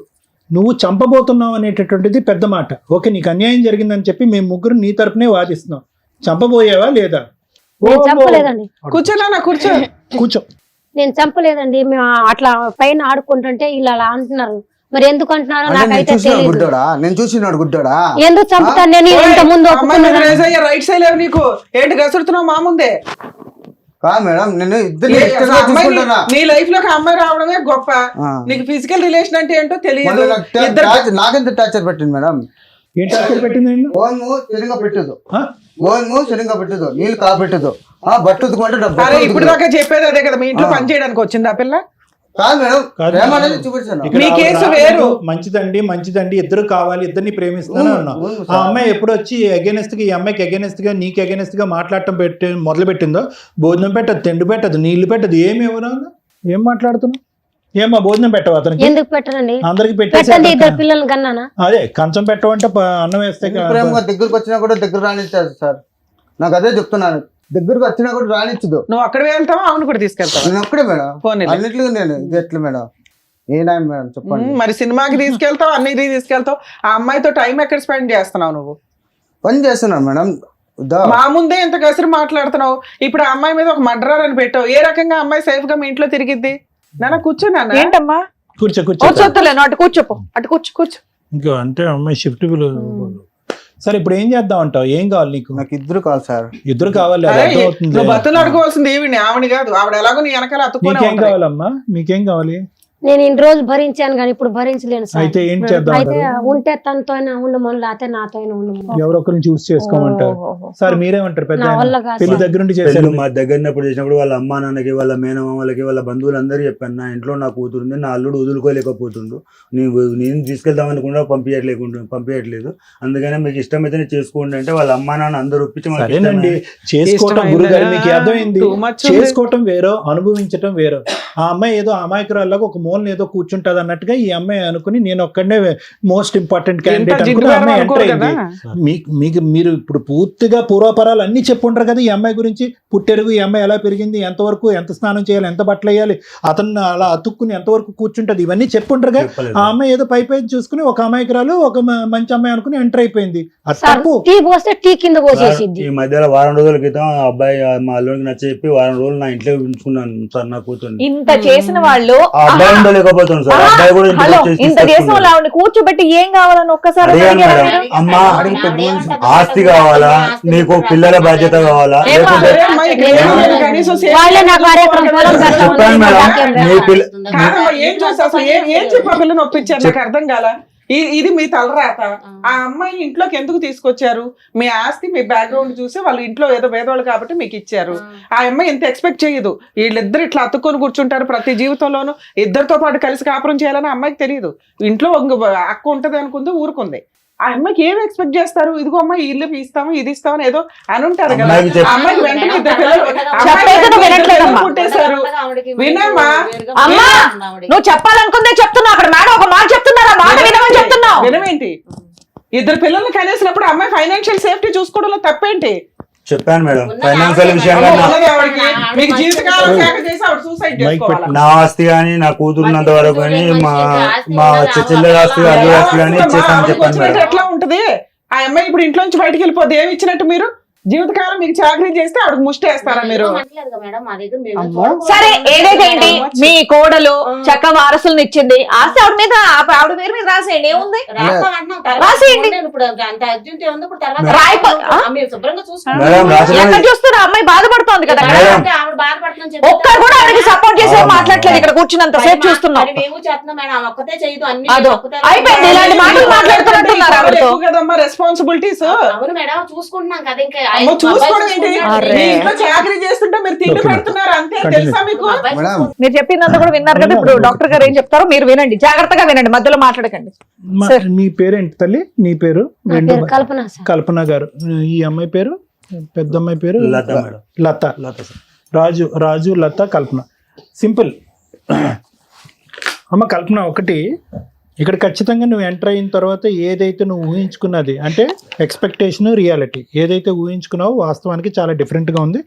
నువ్వు చంపబోతున్నావు అనేటటువంటిది పెద్ద మాట. ఓకే, నీకు అన్యాయం జరిగిందని చెప్పి మేము ముగ్గురు నీ తరపునే వాదిస్తున్నాం. చంపబోయావా లేదా? నేను చంపలేదండి. కూర్చోనా? కూర్చో. నేను చంపలేదండి. మేము అట్లా పైన ఆడుకుంటుంటే ఇలా అలా అంటున్నారు. మరి ఎందుకు అంటున్నారో అంటే నేను నాకైతే చూసినాడు తెలియదు. గుడ్డోడా, నేను చూసినాడు గుడ్డోడా. ఎందుకు చంపుతాను నేను? ఇంత ముందు రైట్ సైడ్ లేవు నీకు ఏంటి గసురుతున్నావు మా ముందే? కాదు మేడం, నేను ఇద్దరు నీ లైఫ్ లోకి అమ్మాయి రావడమే గొప్ప. నీకు ఫిజికల్ రిలేషన్ అంటే ఏంటో తెలియదు. నాకెంత టార్చర్ పెట్టింది మేడం? ఏం టార్చర్ పెట్టింది? ఓన్ము సరిగా పెట్టదు, నీళ్ళు కాపెట్టదు, బట్టదు కొంటే డబ్బు. అరే ఇప్పుడు దాకా చెప్పేది అదే కదా, మీ ఇంట్లో పని చేయడానికి వచ్చింది ఆ పిల్ల? కాదు మేడం, ప్రేమ అనేది చూపించాను. మీ కేసు వేరు. మంచిదండి ఇద్దరు కావాలి, ఇద్దరిని ప్రేమిస్తాను అన్నా. ఆ అమ్మాయి ఎప్పుడు వచ్చి అగేనెస్ట్ గా, ఈ అమ్మాయికి అగేనెస్ట్ గా, నీకు అగేనెస్ట్ గా మాట్లాడటం మొదలు పెట్టిందో, భోజనం పెట్టదు, తిండి పెట్టదు, నీళ్లు పెట్టదు, ఏమి ఎవరు ఏం మాట్లాడుతున్నావు? ఏమా భోజనం పెట్టవు అతనికి? ఎందుకు పెట్టరండి? అందరికి పెట్టండి. ఇద్దరు పిల్లలు కన్నానా? అదే కంచం పెట్టవంటే అన్నం వేస్తే ప్రేమగా దగ్గరకు వచ్చినా కూడా దగ్గర రానిచ్చారు సార్. నాకు అదే చెప్తున్నాను, దగ్గరకు వచ్చినా కూడా రానిచ్చదు. నువ్వు అక్కడ వెళ్తావా ఆమెను కూడా తీసుకెళ్తావా? నేను ఒక్కడే మేడం, పోనీలే. అన్నిట్లో నేను ఇది ఎట్లా మేడం? ఏనాయం మేడం చెప్పండి. మరి సినిమాకి తీసుకెళ్తావు, అన్నిటికి తీసుకెళ్తావు, ఆ అమ్మాయితో టైం ఎక్కడ స్పెండ్ చేస్తున్నావు నువ్వు? పని చేస్తున్నాను మేడం. మా ముందే ఎంత కసిరి మాట్లాడుతున్నావు. ఇప్పుడు ఆ అమ్మాయి మీద ఒక మర్డర్ అని పెట్టావు. ఏ రకంగా అమ్మాయి సేఫ్ గా మీ ఇంట్లో తిరిగిద్ది? నాన్న కూర్చోనా? ఏంటమ్మా కూర్చోలేను, అటు కూర్చోపో, అటు కూర్చో. ఇంకా అంటే అమ్మాయి షిఫ్ట్ సరే ఇప్పుడు ఏం చేద్దాం అంటావు? ఏం కావాలి నీకు? నాకు ఇద్దరు కావాలి సార్. ఇద్దరు కావాలి. నువ్వు బతులు అడుకోవాల్సింది ఏమి ఆవిడ కాదు, ఆవిడ ఎలాగో నీ వెనకాల అతుక్కునే మీకేం కావాలమ్మా? మీకేం కావాలి? నేను ఇన్ని రోజులు భరించాను కానీ ఇప్పుడు భరించలేను సార్. అయితే ఏం చేద్దాం? అయితే ఉంటే తనతో ఉండమని, లేకపోతే నాతో ఉండమని. ఎవరొకరిని చూస్ చేసుకోమంటారు. సార్ మీరేమంటారు? పెద్ద పెళ్లి దగ్గర నుండి చేశారు. మా దగ్గర చేసినప్పుడు వాళ్ళ అమ్మా నాన్నకి, వాళ్ళ మేనమామలకి, వాళ్ళ బంధువులందరూ చెప్పాను, నా ఇంట్లో నా కూతురుంది, నా అల్లుడు వదులుకోలేకపోతుండు, నేను తీసుకెళ్దాం అనుకుంటా పంపించట్లేదు, అందుకనే మీకు ఇష్టమైతే చేసుకోండి అంటే వాళ్ళ అమ్మా నాన్న అందరూ ఒప్పించి సరేనండి. చేసుకోవటం గురుగారు మీకు అర్థమైంది. చేసుకోవటం వేరో, అనుభవించటం వేరో. ఆ అమ్మాయి ఏదో అమాయకురాల్లాగా ఒక మూలన ఏదో కూర్చుంటది అన్నట్టుగా ఈ అమ్మాయి అనుకుని నేను ఒక్కడే మోస్ట్ ఇంపార్టెంట్ క్యాండిడేట్ అనుకుని అమ్మాయి ఎంటర్ అయింది. మీకు మీరు ఇప్పుడు పూర్తిగా పూర్వపరాలు అన్ని చెప్పుంటారు కదా ఈ అమ్మాయి గురించి. పుట్టెరుగు, ఈ అమ్మాయి ఎలా పెరిగింది, ఎంతవరకు ఎంత స్నానం చేయాలి, ఎంత బట్టలు వేయాలి, అతను అలా అతుక్కుని ఎంతవరకు కూర్చుంటది, ఇవన్నీ చెప్పుంటారు కదా. ఆ అమ్మాయి ఏదో పై చూసుకుని ఒక అమాయకురాలు, ఒక మంచి అమ్మాయి అనుకుని ఎంటర్ అయిపోయింది. అది తప్పు. ఈ మధ్యలో వారం రోజుల క్రితం అబ్బాయి మా అల్లుడికి నచ్చ చెప్పి వారం రోజులు నా ఇంట్లో ఉంచుకున్నాను సార్. నా కూతుర్ని ఇంత చేసిన వాళ్ళు ఇంత చేసిన వాళ్ళు ఆవిడ కూర్చోబెట్టి ఏం కావాలని ఒక్కసారి అమ్మా ఆస్తి కావాలా, నీకు పిల్లల బాధ్యత కావాలా, లేకుంటే ఏం చెప్పా పిల్లని ఒప్పించారు? నాకు అర్థం కాల. ఇది మీ తలరాత. ఆ అమ్మాయిని ఇంట్లోకి ఎందుకు తీసుకొచ్చారు? మీ ఆస్తి, మీ బ్యాక్గ్రౌండ్ చూసి వాళ్ళు ఇంట్లో ఏదో పేదవాళ్ళు కాబట్టి మీకు ఇచ్చారు. ఆ అమ్మాయి ఎంత ఎక్స్పెక్ట్ చేయదు. వీళ్ళిద్దరు ఇట్లా అతుక్కొని కూర్చుంటారు ప్రతి జీవితంలోనూ. ఇద్దరితో పాటు కలిసి కాపురం చేయాలని అమ్మాయికి తెలియదు. ఇంట్లో అక్క ఉంటది అనుకుంది, ఊరుకుంది. ఆ అమ్మాయికి ఏం ఎక్స్పెక్ట్ చేస్తారు? ఇదిగో అమ్మాయి ఇల్లు ఇస్తాము, ఇది ఇస్తామని ఏదో అని ఉంటారు కదా. అమ్మాయికి వెంటనే ఇద్దరు పిల్లలు పుట్టేశారు. వినమ్మా, నువ్వు చెప్పాలనుకుందే చెప్తున్నావు. అక్కడ మేడం ఒక మాట చెప్తున్నారు, ఆ మాట వినమని చెప్తున్నావు. వినమేంటి? ఇద్దరు పిల్లల్ని కనేసినప్పుడు అమ్మాయి ఫైనాన్షియల్ సేఫ్టీ చూసుకోవడంలో తప్పేంటి? చెప్పాను మేడం, ఫైనాన్షియల్ విషయంలో నా ఆస్తి కానీ, నా కూతురున్నంత వరకు కానీ, మా చెల్లెల ఆస్తి, అల్లు ఆస్తి కానీ ఇచ్చేసాను చెప్పాను మేడం. ఎట్లా ఉంటది? ఆ అమ్మాయి ఇప్పుడు ఇంట్లో నుంచి బయటకు వెళ్ళిపోద్ది. ఏమి ఇచ్చినట్టు మీరు? జీవితకాలం మీకు చాకరీ చేస్తే ఆవిడకి ముష్టి వేస్తారా మీరు? సరే ఏదైతే ఏంటి, మీ కోడలు చక్క వారసులను ఇచ్చింది, ఆస్తి ఆవిడ మీద, ఆవిడ పేరు మీద రాసేయండి. ఏముంది? రాసేయండి. ఎక్కడ చూస్తారా? అమ్మాయి బాధపడుతోంది కదా. ఒక్కరు కూడా ఆవిడకి సపోర్ట్ చేసే మాట్లాడలేదు. ఇక్కడ కూర్చున్నంత సేపు చూస్తున్నాం. అయిపోయింది. ఇలాంటి మాటలు మాట్లాడుతున్నట్టున్నారు ఆవిడతో. రెస్పాన్సిబిలిటీస్ చూసుకుంటున్నాం కదా. ఇంకా మీరు చెప్పిందంతా కూడా విన్నారు కదా. ఇప్పుడు డాక్టర్ గారు ఏం చెప్తారో మీరు వినండి, జాగ్రత్తగా వినండి, మధ్యలో మాట్లాడకండి. మీ పేరేంటి తల్లి? నీ పేరు? కల్పన. కల్పన గారు. ఈ అమ్మాయి పేరు పెద్ద అమ్మాయి పేరు లత మేడం. లత. లత సార్. రాజు లత కల్పన. సింపుల్. అమ్మ కల్పన, ఒకటి ఇక్కడ ఖచ్చితంగా నువ్వు ఎంటర్ అయిన తర్వాత ఏదైతే నువ్వు ఊహించుకున్నది అంటే ఎక్స్పెక్టేషన్, రియాలిటీ ఏదైతే ఊహించుకున్నావో వాస్తవానికి చాలా డిఫరెంట్గా ఉంది.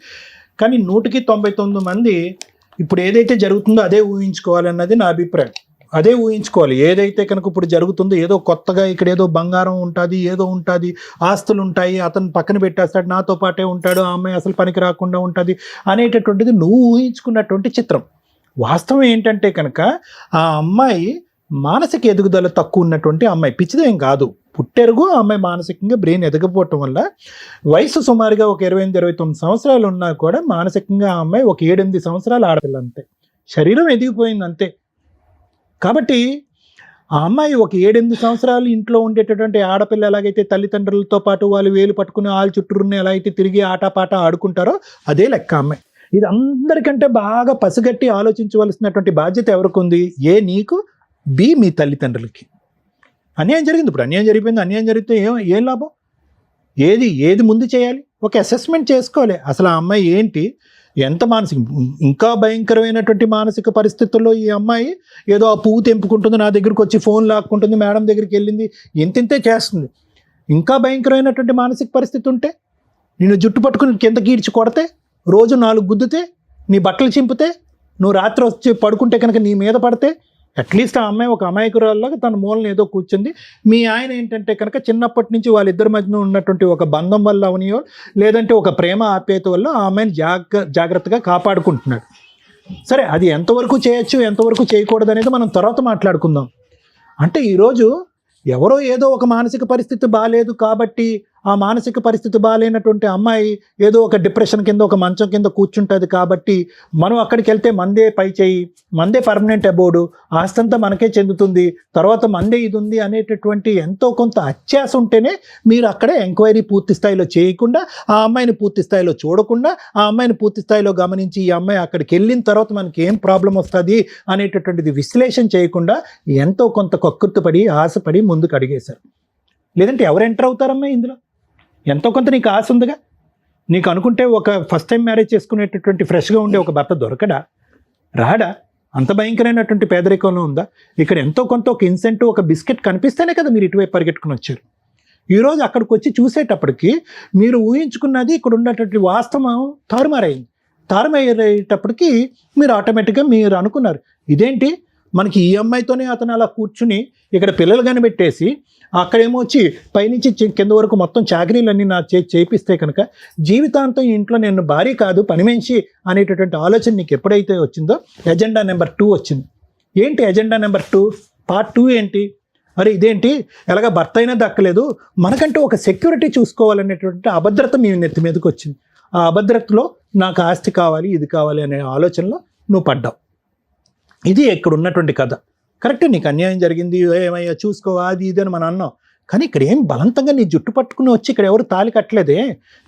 కానీ 199 మంది ఇప్పుడు ఏదైతే జరుగుతుందో అదే ఊహించుకోవాలన్నది నా అభిప్రాయం. అదే ఊహించుకోవాలి. ఏదైతే కనుక ఇప్పుడు జరుగుతుందో, ఏదో కొత్తగా ఇక్కడ ఏదో బంగారం ఉంటుంది, ఏదో ఉంటుంది, ఆస్తులు ఉంటాయి, అతను పక్కన పెట్టేస్తాడు, నాతో పాటే ఉంటాడు, ఆ అమ్మాయి అసలు పనికి రాకుండా ఉంటుంది అనేటటువంటిది నువ్వు ఊహించుకున్నటువంటి చిత్రం. వాస్తవం ఏంటంటే కనుక ఆ అమ్మాయి మానసిక ఎదుగుదల తక్కువ ఉన్నటువంటి అమ్మాయి, పిచ్చిదేం కాదు, పుట్టెరుగు. ఆ అమ్మాయి మానసికంగా బ్రెయిన్ ఎదగపోవటం వల్ల వయసు సుమారుగా ఒక 28-29 సంవత్సరాలు ఉన్నా కూడా మానసికంగా ఆ అమ్మాయి ఒక 7-8 సంవత్సరాలు ఆడపిల్ల అంతే. శరీరం ఎదిగిపోయింది అంతే. కాబట్టి ఆ అమ్మాయి ఒక 7-8 సంవత్సరాలు ఇంట్లో ఉండేటటువంటి ఆడపిల్ల ఎలాగైతే తల్లిదండ్రులతో పాటు వాళ్ళు వేలు పట్టుకుని వాళ్ళ చుట్టూరున్న ఎలా అయితే తిరిగి ఆటపాట ఆడుకుంటారో అదే లెక్క అమ్మాయి. ఇది అందరికంటే బాగా పసిగట్టి ఆలోచించవలసినటువంటి బాధ్యత ఎవరికి ఉంది? ఏ, నీకు, బి, మీ తల్లిదండ్రులకి. అన్యాయం జరిగింది. ఇప్పుడు అన్యాయం జరిగిపోయింది. అన్యాయం జరిగితే ఏం లాభం? ఏది ముందు చేయాలి? ఒక అసెస్మెంట్ చేసుకోవాలి. అసలు ఆ అమ్మాయి ఏంటి, ఎంత మానసిక, ఇంకా భయంకరమైనటువంటి మానసిక పరిస్థితుల్లో ఈ అమ్మాయి ఏదో ఆ పువ్వు తెంపుకుంటుంది, నా దగ్గరికి వచ్చి ఫోన్ లాక్కుంటుంది, మేడం దగ్గరికి వెళ్ళింది, ఇంతే చేస్తుంది. ఇంకా భయంకరమైనటువంటి మానసిక పరిస్థితి ఉంటే, నిన్ను జుట్టు పట్టుకుని కింద గీడ్చి కొడితే, రోజు 4 గుద్దితే, నీ బట్టలు చింపితే, నువ్వు రాత్రి వచ్చి పడుకుంటే కనుక నీ మీద పడితే, అట్లీస్ట్ ఆ అమ్మాయి ఒక అమాయకురాల్లాగా తన మూలను ఏదో కూర్చుంది. మీ ఆయన ఏంటంటే కనుక చిన్నప్పటి నుంచి వాళ్ళిద్దరి మధ్యన ఉన్నటువంటి ఒక బంధం వల్ల అవనియో, లేదంటే ఒక ప్రేమ ఆప్యాయత వల్ల ఆ అమ్మాయిని జాగ్రత్తగా కాపాడుకుంటున్నాడు. సరే, అది ఎంతవరకు చేయొచ్చు, ఎంతవరకు చేయకూడదు అనేది మనం తర్వాత మాట్లాడుకుందాం. అంటే ఈరోజు ఎవరో ఏదో ఒక మానసిక పరిస్థితి బాగాలేదు కాబట్టి ఆ మానసిక పరిస్థితి బాగాలేనటువంటి అమ్మాయి ఏదో ఒక డిప్రెషన్ కింద, ఒక మంచం కింద కూర్చుంటుంది కాబట్టి మనం అక్కడికి వెళ్తే మందే పై చేయి, మందే పర్మనెంట్ అబోర్డు, ఆస్తంతా మనకే చెందుతుంది, తర్వాత మందే ఇది ఉంది అనేటటువంటి ఎంతో కొంత అత్యాస ఉంటేనే మీరు అక్కడే ఎంక్వైరీ పూర్తి స్థాయిలో చేయకుండా, ఆ అమ్మాయిని పూర్తి స్థాయిలో చూడకుండా, ఆ అమ్మాయిని పూర్తి స్థాయిలో గమనించి ఈ అమ్మాయి అక్కడికి వెళ్ళిన తర్వాత మనకి ఏం ప్రాబ్లం వస్తుంది అనేటటువంటిది విశ్లేషణ చేయకుండా ఎంతో కొంత కక్కుర్తిపడి ఆశపడి ముందుకు అడిగేశారు. లేదంటే ఎవరు ఎంటర్ అవుతారమ్మా ఇందులో? ఎంతో కొంత నీకు ఆశ ఉందిగా. నీకు అనుకుంటే ఒక ఫస్ట్ టైం మ్యారేజ్ చేసుకునేటటువంటి ఫ్రెష్గా ఉండే ఒక భర్త దొరకడా, రాడా? అంత భయంకరమైనటువంటి పేదరికంలో ఉందా? ఇక్కడ ఎంతో కొంత ఒక ఇన్సెంటివ్, ఒక బిస్కెట్ కనిపిస్తేనే కదా మీరు ఇటువైపు పరిగెట్టుకుని వచ్చారు. ఈరోజు అక్కడికి వచ్చి చూసేటప్పటికి మీరు ఊహించుకున్నది ఇక్కడ ఉన్నటువంటి వాస్తవం తారుమారైంది. తారుమారయ్యేటప్పటికి మీరు ఆటోమేటిక్గా మీరు అనుకున్నారు, ఇదేంటి మనకి ఈ అమ్మాయితోనే అతను అలా కూర్చుని ఇక్కడ పిల్లలు కనిపెట్టేసి అక్కడేమో వచ్చి పైనుంచి కింద వరకు మొత్తం చాకరీలన్నీ నా చేపిస్తే కనుక జీవితాంతం ఇంట్లో నేను భార్య కాదు పని మనిషి అనేటటువంటి ఆలోచన నీకు ఎప్పుడైతే వచ్చిందో ఎజెండా నెంబర్ 2 వచ్చింది. ఏంటి ఎజెండా నెంబర్ 2? పార్ట్ 2 ఏంటి? అరే ఇదేంటి, ఎలాగ భర్త అయినా దక్కలేదు, మనకంటూ ఒక సెక్యూరిటీ చూసుకోవాలనేటువంటి అభద్రత మీ నెత్తి మీదకి వచ్చింది. ఆ అభద్రతలో నాకు ఆస్తి కావాలి, ఇది కావాలి అనే ఆలోచనలో నువ్వు పడ్డావు. ఇది ఇక్కడ ఉన్నటువంటి కథ. కరెక్టే, నీకు అన్యాయం జరిగింది, ఏమయ్యా చూసుకో, అది ఇది అని మనం అన్నాం. కానీ ఇక్కడ ఏం బలవంతంగా నీ జుట్టు పట్టుకుని వచ్చి ఇక్కడ ఎవరు తాళి కట్టలేదే.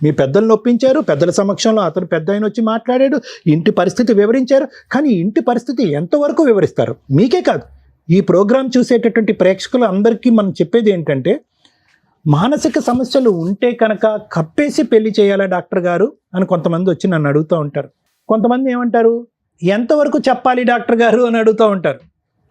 మీ పెద్దలను ఒప్పించారు, పెద్దల సమక్షంలో అతను పెద్ద ఆయన వచ్చి మాట్లాడాడు, ఇంటి పరిస్థితి వివరించారు. కానీ ఇంటి పరిస్థితి ఎంతవరకు వివరిస్తారు? మీకే కాదు, ఈ ప్రోగ్రాం చూసేటటువంటి ప్రేక్షకులు అందరికీ మనం చెప్పేది ఏంటంటే, మానసిక సమస్యలు ఉంటే కనుక కప్పేసి పెళ్లి చేయాలా డాక్టర్ గారు అని కొంతమంది వచ్చి నన్ను అడుగుతూ ఉంటారు. కొంతమంది ఏమంటారు, ఎంతవరకు చెప్పాలి డాక్టర్ గారు అని అడుగుతూ ఉంటారు.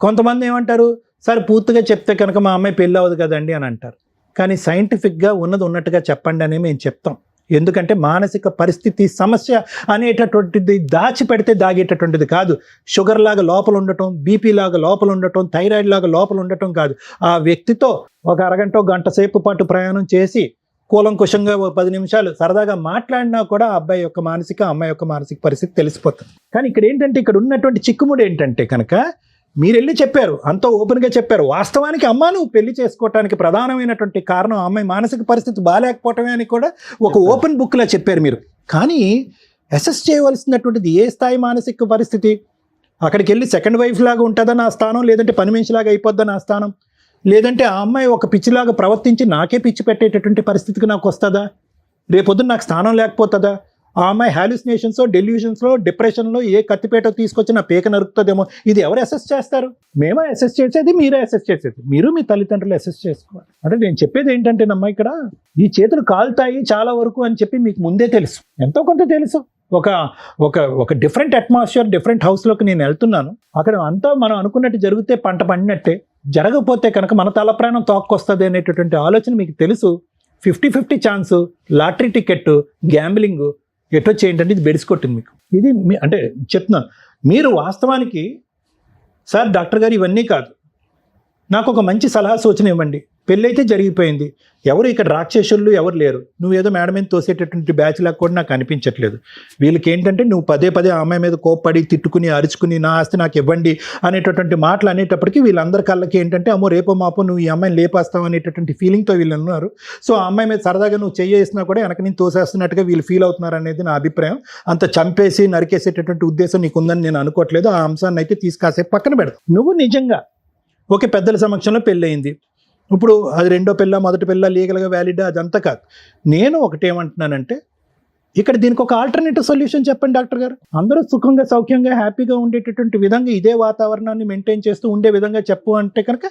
కొంతమంది ఏమంటారు, సరే పూర్తిగా చెప్తే కనుక మా అమ్మాయి పెళ్ళి అవ్వదు కదండి అని అంటారు. కానీ సైంటిఫిక్గా ఉన్నది ఉన్నట్టుగా చెప్పండి అని మేము చెప్తాం. ఎందుకంటే మానసిక పరిస్థితి సమస్య అనేటటువంటిది దాచిపెడితే దాగేటటువంటిది కాదు. షుగర్ లాగా లోపల ఉండటం, బీపీ లాగా లోపల ఉండటం, థైరాయిడ్ లాగా లోపల ఉండటం కాదు. ఆ వ్యక్తితో ఒక అరగంట గంట సేపు పాటు ప్రయాణం చేసి కూలంకుషంగా 10 నిమిషాలు సరదాగా మాట్లాడినా కూడా ఆ అబ్బాయి యొక్క మానసిక, అమ్మాయి యొక్క మానసిక పరిస్థితి తెలిసిపోతుంది. కానీ ఇక్కడ ఏంటంటే, ఇక్కడ ఉన్నటువంటి చిక్కుముడు ఏంటంటే కనుక మీరు వెళ్ళి చెప్పారు, అంతా ఓపెన్గా చెప్పారు. వాస్తవానికి అమ్మ నువ్వు పెళ్లి చేసుకోవటానికి ప్రధానమైనటువంటి కారణం అమ్మాయి మానసిక పరిస్థితి బాగాలేకపోవటమే అని కూడా ఒక ఓపెన్ బుక్లా చెప్పారు మీరు. కానీ అసెస్ చేయవలసినటువంటిది ఏ స్థాయి మానసిక పరిస్థితి? అక్కడికి వెళ్ళి సెకండ్ వైఫ్ లాగా ఉంటుందా నా స్థానం, లేదంటే పని మనిషిలాగా అయిపోద్దా నా స్థానం, లేదంటే ఆ అమ్మాయి ఒక పిచ్చిలాగా ప్రవర్తించి నాకే పిచ్చి పెట్టేటటువంటి పరిస్థితికి నాకు వస్తుందా? రేపొద్దున నాకు స్థానం లేకపోతుందా? ఆ అమ్మాయి హాలుసినేషన్స్, డెల్యూషన్స్లో, డిప్రెషన్లో ఏ కత్తిపేట తీసుకొచ్చి నా పేక నరుకుతుందేమో, ఇది ఎవరు అసెస్ చేస్తారు? మేమే అసెస్ చేసేది, మీరే అసెస్ చేసేది. మీరు మీ తల్లిదండ్రులు అసెస్ చేసుకోవాలి. అంటే నేను చెప్పేది ఏంటంటేనమ్మా, ఇక్కడ ఈ చేతులు కాలుతాయి చాలా వరకు అని చెప్పి మీకు ముందే తెలుసు, ఎంతో కొంత తెలుసు. ఒక ఒక ఒక డిఫరెంట్ అట్మాస్ఫియర్, డిఫరెంట్ హౌస్లోకి నేను వెళ్తున్నాను. అక్కడ అంతా మనం అనుకున్నట్టు జరిగితే పంట పండినట్టే, జరగకపోతే కనుక మన తల ప్రాణం తోక్కొస్తుంది అనేటటువంటి ఆలోచన మీకు తెలుసు. 50-50 ఛాన్సు, లాటరీ టికెట్, గ్యాంబ్లింగ్ ఎటొచ్చి ఏంటంటే ఇది బెడిసికొట్టింది మీకు. ఇది అంటే చెప్తున్నాను, మీరు వాస్తవానికి సార్ డాక్టర్ గారు ఇవన్నీ కాదు, నాకు ఒక మంచి సలహా సూచన ఇవ్వండి. పెళ్ళైతే జరిగిపోయింది, ఎవరు ఇక్కడ రాక్షసులు ఎవరు లేరు. నువ్వేదో మేడం మీద తోసేటటువంటి బ్యాచ్ లాగా కూడా నాకు అనిపించట్లేదు. వీళ్ళకి ఏంటంటే నువ్వు పదే పదే ఆ అమ్మాయి మీద కోప్పడి, తిట్టుకుని, అరుచుకుని, నా ఆస్తి నాకు ఇవ్వండి అనేటటువంటి మాటలు అనేటప్పటికీ వీళ్ళందరి కళ్ళకి ఏంటంటే అమ్మో రేపో మాపో నువ్వు ఈ అమ్మాయిని లేపేస్తావు అనేటటువంటి ఫీలింగ్తో వీళ్ళు ఉన్నారు. సో ఆ అమ్మాయి మీద సరదాగా నువ్వు చేసినా కూడా వెనక నేను తోసేస్తున్నట్టుగా వీళ్ళు ఫీల్ అవుతున్నారు అనేది నా అభిప్రాయం. అంత చంపేసి నరికేసేటటువంటి ఉద్దేశం నీకు ఉందని నేను అనుకోవట్లేదు. ఆ అంశాన్ని అయితే తీసుకాసేపు పక్కన పెడతావు. నువ్వు నిజంగా ఓకే, పెద్దల సమక్షంలో పెళ్ళయింది, ఇప్పుడు అది రెండో పిల్ల, మొదటి పిల్ల లీగల్గా వ్యాలిడ్ అదంతా కాదు. నేను ఒకటేమంటున్నానంటే, ఇక్కడ దీనికి ఒక ఆల్టర్నేటివ్ సొల్యూషన్ చెప్పండి డాక్టర్ గారు. అందరూ సుఖంగా, సౌఖ్యంగా, హ్యాపీగా ఉండేటటువంటి విధంగా, ఇదే వాతావరణాన్ని మెయింటైన్ చేస్తూ ఉండే విధంగా చెప్పు అంటే కనుక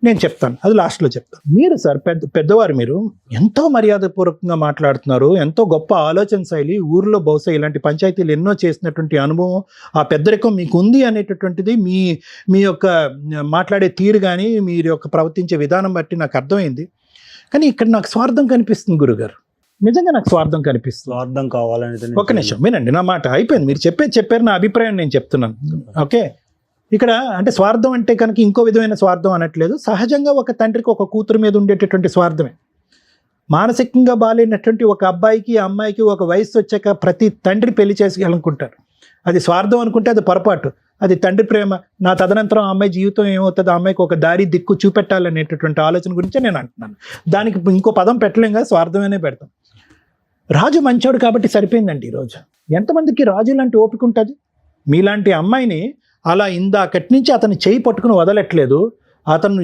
నేను చెప్తాను, అది లాస్ట్లో చెప్తాను. మీరు సార్ పెద్దవారు, మీరు ఎంతో మర్యాదపూర్వకంగా మాట్లాడుతున్నారు, ఎంతో గొప్ప ఆలోచన శైలి, ఊరిలో బహుశా ఇలాంటి పంచాయతీలు ఎన్నో చేసినటువంటి అనుభవం, ఆ పెద్దరికం మీకు ఉంది అనేటటువంటిది మీ యొక్క మాట్లాడే తీరు కానీ మీరు యొక్క ప్రవర్తించే విధానం బట్టి నాకు అర్థమైంది. కానీ ఇక్కడ నాకు స్వార్థం కనిపిస్తుంది గురుగారు, నిజంగా నాకు స్వార్థం కనిపిస్తుంది. స్వార్థం కావాలని ఒక్క నిమిషం వినండి, నా మాట అయిపోయింది, మీరు చెప్పారు, నా అభిప్రాయం నేను చెప్తున్నాను. ఓకే, ఇక్కడ అంటే స్వార్థం అంటే కనుక ఇంకో విధమైన స్వార్థం అనట్లేదు. సహజంగా ఒక తండ్రికి ఒక కూతురు మీద ఉండేటటువంటి స్వార్థమే. మానసికంగా బాగాలేనటువంటి ఒక అబ్బాయికి, అమ్మాయికి ఒక వయసు వచ్చాక ప్రతి తండ్రి పెళ్లి చేసుకోవాలనుకుంటారు. అది స్వార్థం అనుకుంటే అది పొరపాటు, అది తండ్రి ప్రేమ. నా తదనంతరం ఆ అమ్మాయి జీవితం ఏమవుతుంది, ఆ అమ్మాయికి ఒక దారి దిక్కు చూపెట్టాలనేటటువంటి ఆలోచన గురించే నేను అంటున్నాను. దానికి ఇంకో పదం పెట్టలేం కదా, స్వార్థమేనే పెడతాం. రాజు మంచోడు కాబట్టి సరిపోయిందండి. ఈరోజు ఎంతమందికి రాజు లాంటి ఓపిక ఉంటుంది? మీలాంటి అమ్మాయిని అలా ఇందాకటి నుంచి అతను చేయి పట్టుకుని వదలట్లేదు. అతను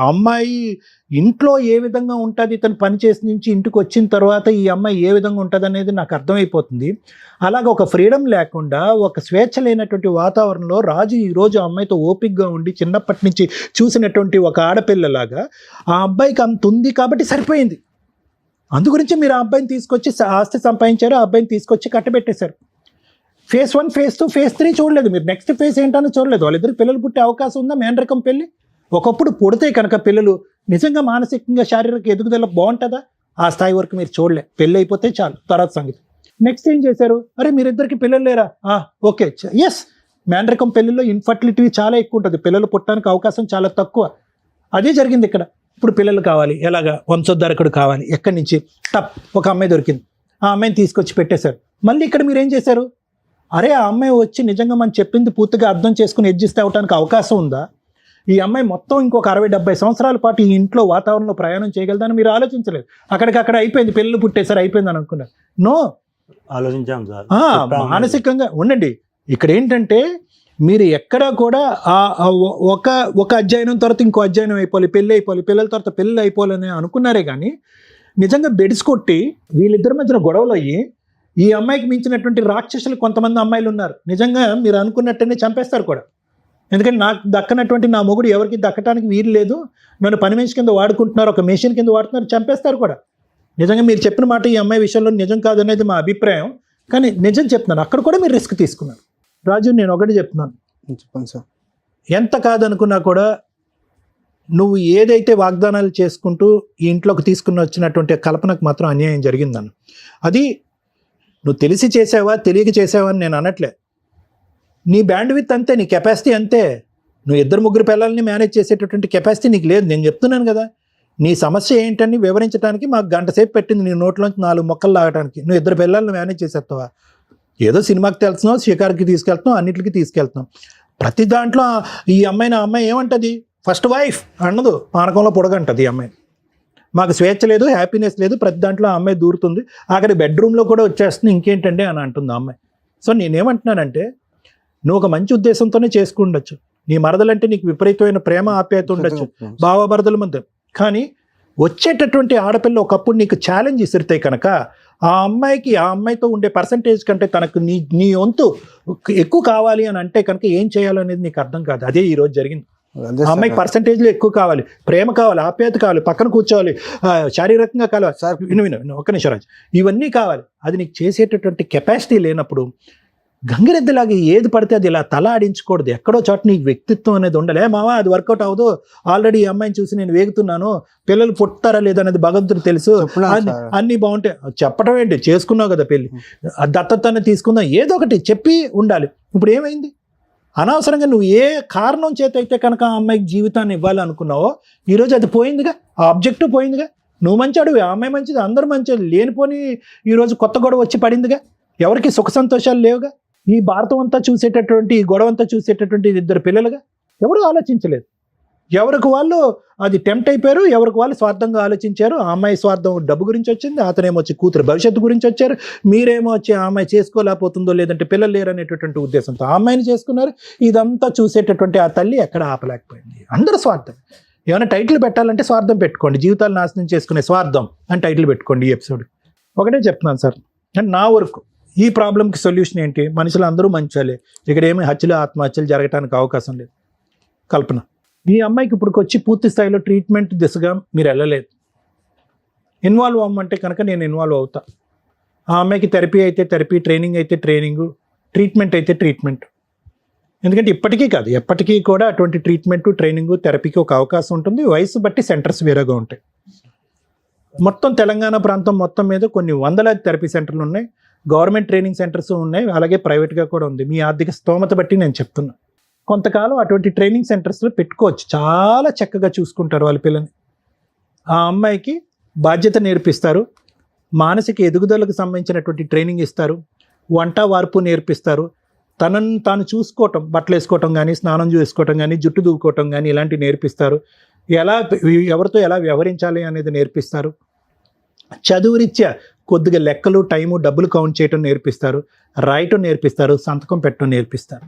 అమ్మాయి ఇంట్లో ఏ విధంగా ఉంటుంది, ఇతను పనిచేసి నుంచి ఇంటికి వచ్చిన తర్వాత ఈ అమ్మాయి ఏ విధంగా ఉంటుంది అనేది నాకు అర్థమైపోతుంది. అలాగ ఒక ఫ్రీడమ్ లేకుండా, ఒక స్వేచ్ఛ లేనటువంటి వాతావరణంలో రాజు ఈరోజు అమ్మాయితో ఓపికగా ఉండి చిన్నప్పటి నుంచి చూసినటువంటి ఒక ఆడపిల్లలాగా ఆ అబ్బాయికి అంత ఉంది కాబట్టి సరిపోయింది. అందుగురించి మీరు ఆ అబ్బాయిని తీసుకొచ్చి ఆస్తి సంపాదించారు, ఆ అబ్బాయిని తీసుకొచ్చి కట్టబెట్టేశారు. ఫేజ్ 1, ఫేజ్ 2, ఫేజ్ 3 చూడలేదు మీరు, నెక్స్ట్ ఫేజ్ ఏంటని చూడలేదు. వాళ్ళిద్దరు పిల్లలు పుట్టే అవకాశం ఉందా? మేనరకం పెళ్ళి ఒకప్పుడు పుడితే కనుక పిల్లలు నిజంగా మానసికంగా, శారీరక ఎదుగుదల బాగుంటుందా? ఆ స్థాయి వరకు మీరు చూడలే. పెళ్ళి అయిపోతే చాలు, తర్వాత సంగతి. నెక్స్ట్ ఏం చేశారు? అరే మీరిద్దరికి పిల్లలు లేరా? ఓకే, ఎస్, మేనరకం పెళ్ళిలో ఇన్ఫర్టిలిటీ చాలా ఎక్కువ ఉంటుంది, పిల్లలు పుట్టడానికి అవకాశం చాలా తక్కువ. అదే జరిగింది ఇక్కడ. ఇప్పుడు పిల్లలు కావాలి, ఎలాగా? వంశోద్ధరకుడు కావాలి. ఎక్కడి నుంచి? ఒక అమ్మాయి దొరికింది, ఆ అమ్మాయిని తీసుకొచ్చి పెట్టేశారు. మళ్ళీ ఇక్కడ మీరు ఏం చేశారు? అరే ఆ అమ్మాయి వచ్చి నిజంగా మనం చెప్పింది పూర్తిగా అర్థం చేసుకుని అడ్జస్ట్ అవ్వడానికి అవకాశం ఉందా? ఈ అమ్మాయి మొత్తం ఇంకొక 60-70 సంవత్సరాల పాటు ఈ ఇంట్లో వాతావరణంలో ప్రయాణం చేయగలదని మీరు ఆలోచించలేదు. అక్కడికక్కడ అయిపోయింది, పిల్లలు పుట్టేసారు, అయిపోయింది అని అనుకున్నారు. నో, ఆలోచించాం సార్. మానసికంగా ఉండండి. ఇక్కడ ఏంటంటే మీరు ఎక్కడా కూడా ఒక అధ్యయనం తర్వాత ఇంకో అధ్యయనం అయిపోవాలి, పెళ్ళి అయిపోవాలి, పిల్లల తర్వాత పెళ్ళి అయిపోవాలని అనుకున్నారే కానీ నిజంగా బెడ్స్ కొట్టి వీళ్ళిద్దరి మధ్యన గొడవలు అయ్యి ఈ అమ్మాయికి మించినటువంటి రాక్షసులు కొంతమంది అమ్మాయిలు ఉన్నారు. నిజంగా మీరు అనుకున్నట్టనే చంపేస్తారు కూడా. ఎందుకంటే నాకు దక్కనటువంటి నా మొగుడు ఎవరికి దక్కడానికి వీలు లేదు, నన్ను పని మనిషి కింద వాడుకుంటున్నారు, ఒక మెషిన్ కింద వాడుతున్నారు, చంపేస్తారు కూడా. నిజంగా మీరు చెప్పిన మాట ఈ అమ్మాయి విషయంలో నిజం కాదనేది మా అభిప్రాయం. కానీ నిజం చెప్తున్నాను, అక్కడ కూడా మీరు రిస్క్ తీసుకున్నారు. రాజు నేను ఒకటి చెప్తున్నాను, చెప్పండి సార్. ఎంత కాదనుకున్నా కూడా నువ్వు ఏదైతే వాగ్దానాలు చేసుకుంటూ ఈ ఇంట్లోకి తీసుకుని వచ్చినటువంటి కల్పనకు మాత్రం అన్యాయం జరిగిందన్న. అది నువ్వు తెలిసి చేసావా, తెలియక చేసావా అని నేను అనట్లే. నీ బ్యాండ్ విత్ అంతే, నీ కెపాసిటీ అంతే. నువ్వు 2-3 పిల్లల్ని మేనేజ్ చేసేటటువంటి కెపాసిటీ నీకు లేదు. నేను చెప్తున్నాను కదా, నీ సమస్య ఏంటని వివరించడానికి మాకు 1 గంట సేపు పెట్టింది, నీ నోట్లోంచి 4 మొక్కలు లాగడానికి. నువ్వు 2 పిల్లల్ని మేనేజ్ చేసేస్తావా? ఏదో సినిమాకి వెళ్తున్నావు, షికార్కి తీసుకెళ్తున్నావు, అన్నింటికి తీసుకెళ్తున్నావు. ప్రతి దాంట్లో ఈ అమ్మాయి ఏమంటుంది? ఫస్ట్ వైఫ్ అన్నదు, పానకంలో పొడగంటది ఈ అమ్మాయి. మాకు స్వేచ్ఛ లేదు, హ్యాపీనెస్ లేదు, ప్రతి దాంట్లో ఆ అమ్మాయి దూరుతుంది, ఆఖరి బెడ్రూమ్లో కూడా వచ్చేస్తుంది, ఇంకేంటండి అని అంటుంది ఆ అమ్మాయి. సో నేనేమంటున్నానంటే, నువ్వు ఒక మంచి ఉద్దేశంతోనే చేసుకుండొచ్చు, నీ మరదలంటే నీకు విపరీతమైన ప్రేమ ఆప్యాయత ఉండొచ్చు, భావభరదల మధ్య. కానీ వచ్చేటటువంటి ఆడపిల్ల ఒకప్పుడు నీకు ఛాలెంజ్ ఇసిరితే కనుక ఆ అమ్మాయితో ఉండే పర్సంటేజ్ కంటే తనకు నీ వంతు ఎక్కువ కావాలి అని అంటే కనుక ఏం చేయాలనేది నీకు అర్థం కాదు. అదే ఈ రోజు జరిగింది. అదే ఆ సార్. అమ్మాయికి పర్సంటేజ్లో ఎక్కువ కావాలి, ప్రేమ కావాలి, ఆప్యాయత కావాలి, పక్కన కూర్చోవాలి, శారీరకంగా కావాలి. సార్ విను ఒక్క నిమిషం రాజు, ఇవన్నీ కావాలి. అది నీకు చేసేటటువంటి కెపాసిటీ లేనప్పుడు గంగిరెద్దులాగా ఏది పడితే అది ఇలా తల ఆడించకూడదు. ఎక్కడో చోట నీకు వ్యక్తిత్వం అనేది ఉండాలి. మావా అది వర్కౌట్ అవ్వదు, ఆల్రెడీ ఈ అమ్మాయిని చూసి నేను వేగుతున్నాను, పిల్లలు పుట్టారా లేదనేది భగవంతుడు తెలుసు, చెప్పున్నాను సార్. అన్నీ బాగుంటాయి. చెప్పడం ఏంటి, చేసుకున్నావు కదా పెళ్ళి, దత్తతనే తీసుకుందాం, ఏదో ఒకటి చెప్పి ఉండాలి. ఇప్పుడు ఏమైంది? అనవసరంగా నువ్వు ఏ కారణం చేత అయితే కనుక ఆ అమ్మాయికి జీవితాన్ని ఇవ్వాలనుకున్నావో ఈరోజు అది పోయిందిగా, ఆ ఆబ్జెక్టివ్ పోయిందిగా. నువ్వు మంచాడు, ఆ అమ్మాయి మంచిది, అందరూ మంచిది, లేనిపోని ఈరోజు కొత్త గొడవ వచ్చి పడిందిగా. ఎవరికి సుఖ సంతోషాలు లేవుగా. ఈ భారతం అంతా చూసేటటువంటి, ఈ గొడవ అంతా చూసేటటువంటి 2 పిల్లలుగా. ఎవరు ఆలోచించలేదు, ఎవరికి వాళ్ళు అది టెంప్ట్ అయిపోయారు, ఎవరికి వాళ్ళు స్వార్థంగా ఆలోచించారు. ఆ అమ్మాయి స్వార్థం డబ్బు గురించి వచ్చింది, అతనేమో వచ్చి కూతురు భవిష్యత్తు గురించి వచ్చారు, మీరేమో వచ్చి ఆ అమ్మాయి చేసుకోలేకపోతుందో లేదంటే పిల్లలు లేరనేటటువంటి ఉద్దేశంతో ఆ అమ్మాయిని చేసుకున్నారు. ఇదంతా చూసేటటువంటి ఆ తల్లి ఎక్కడ ఆపలేకపోయింది. అందరూ స్వార్థం. ఏమైనా టైటిల్ పెట్టాలంటే స్వార్థం పెట్టుకోండి, జీవితాలు నాశనం చేసుకునే స్వార్థం అని టైటిల్ పెట్టుకోండి ఈ ఎపిసోడ్. ఒకటే చెప్తున్నాను సార్, నా వరకు ఈ ప్రాబ్లంకి సొల్యూషన్ ఏంటి? మనుషులు అందరూ మంచోలే, ఇక్కడ ఏమి హత్యలు ఆత్మహత్యలు జరగడానికి అవకాశం లేదు. కల్పన, ఈ అమ్మాయికి ఇప్పుడు వచ్చి పూర్తి స్థాయిలో ట్రీట్మెంట్ దిశగా మీరు వెళ్ళలేదు. ఇన్వాల్వ్ అవ్వమంటే కనుక నేను ఇన్వాల్వ్ అవుతా. ఆ అమ్మాయికి థెరపీ అయితే థెరపీ, ట్రైనింగ్ అయితే ట్రైనింగు, ట్రీట్మెంట్ అయితే ట్రీట్మెంట్. ఎందుకంటే ఇప్పటికీ కాదు, ఎప్పటికీ కూడా అటువంటి ట్రీట్మెంట్, ట్రైనింగ్, థెరపీకి ఒక అవకాశం ఉంటుంది. వయసు బట్టి సెంటర్స్ వేరేగా ఉంటాయి. మొత్తం తెలంగాణ ప్రాంతం మొత్తం మీద కొన్ని వందలాది థెరపీ సెంటర్లు ఉన్నాయి, గవర్నమెంట్ ట్రైనింగ్ సెంటర్స్ ఉన్నాయి, అలాగే ప్రైవేట్గా కూడా ఉంది. మీ ఆర్థిక స్తోమత బట్టి నేను చెప్తున్నా. కొంతకాలం అటువంటి ట్రైనింగ్ సెంటర్స్లో పెట్టుకోవచ్చు, చాలా చక్కగా చూసుకుంటారు వాళ్ళ పిల్లని. ఆ అమ్మాయికి బాధ్యత నేర్పిస్తారు, మానసిక ఎదుగుదలకు సంబంధించినటువంటి ట్రైనింగ్ ఇస్తారు, వంట వార్పు నేర్పిస్తారు, తనను తాను చూసుకోవటం, బట్టలు వేసుకోవటం కానీ, స్నానం చేసుకోవటం కానీ, జుట్టు దూకోవటం కానీ ఇలాంటివి నేర్పిస్తారు. ఎవరితో ఎలా వ్యవహరించాలి అనేది నేర్పిస్తారు. చదువు రీత్యా కొద్దిగా లెక్కలు, టైము, డబ్బులు కౌంట్ చేయటం నేర్పిస్తారు, రాయటం నేర్పిస్తారు, సంతకం పెట్టడం నేర్పిస్తారు.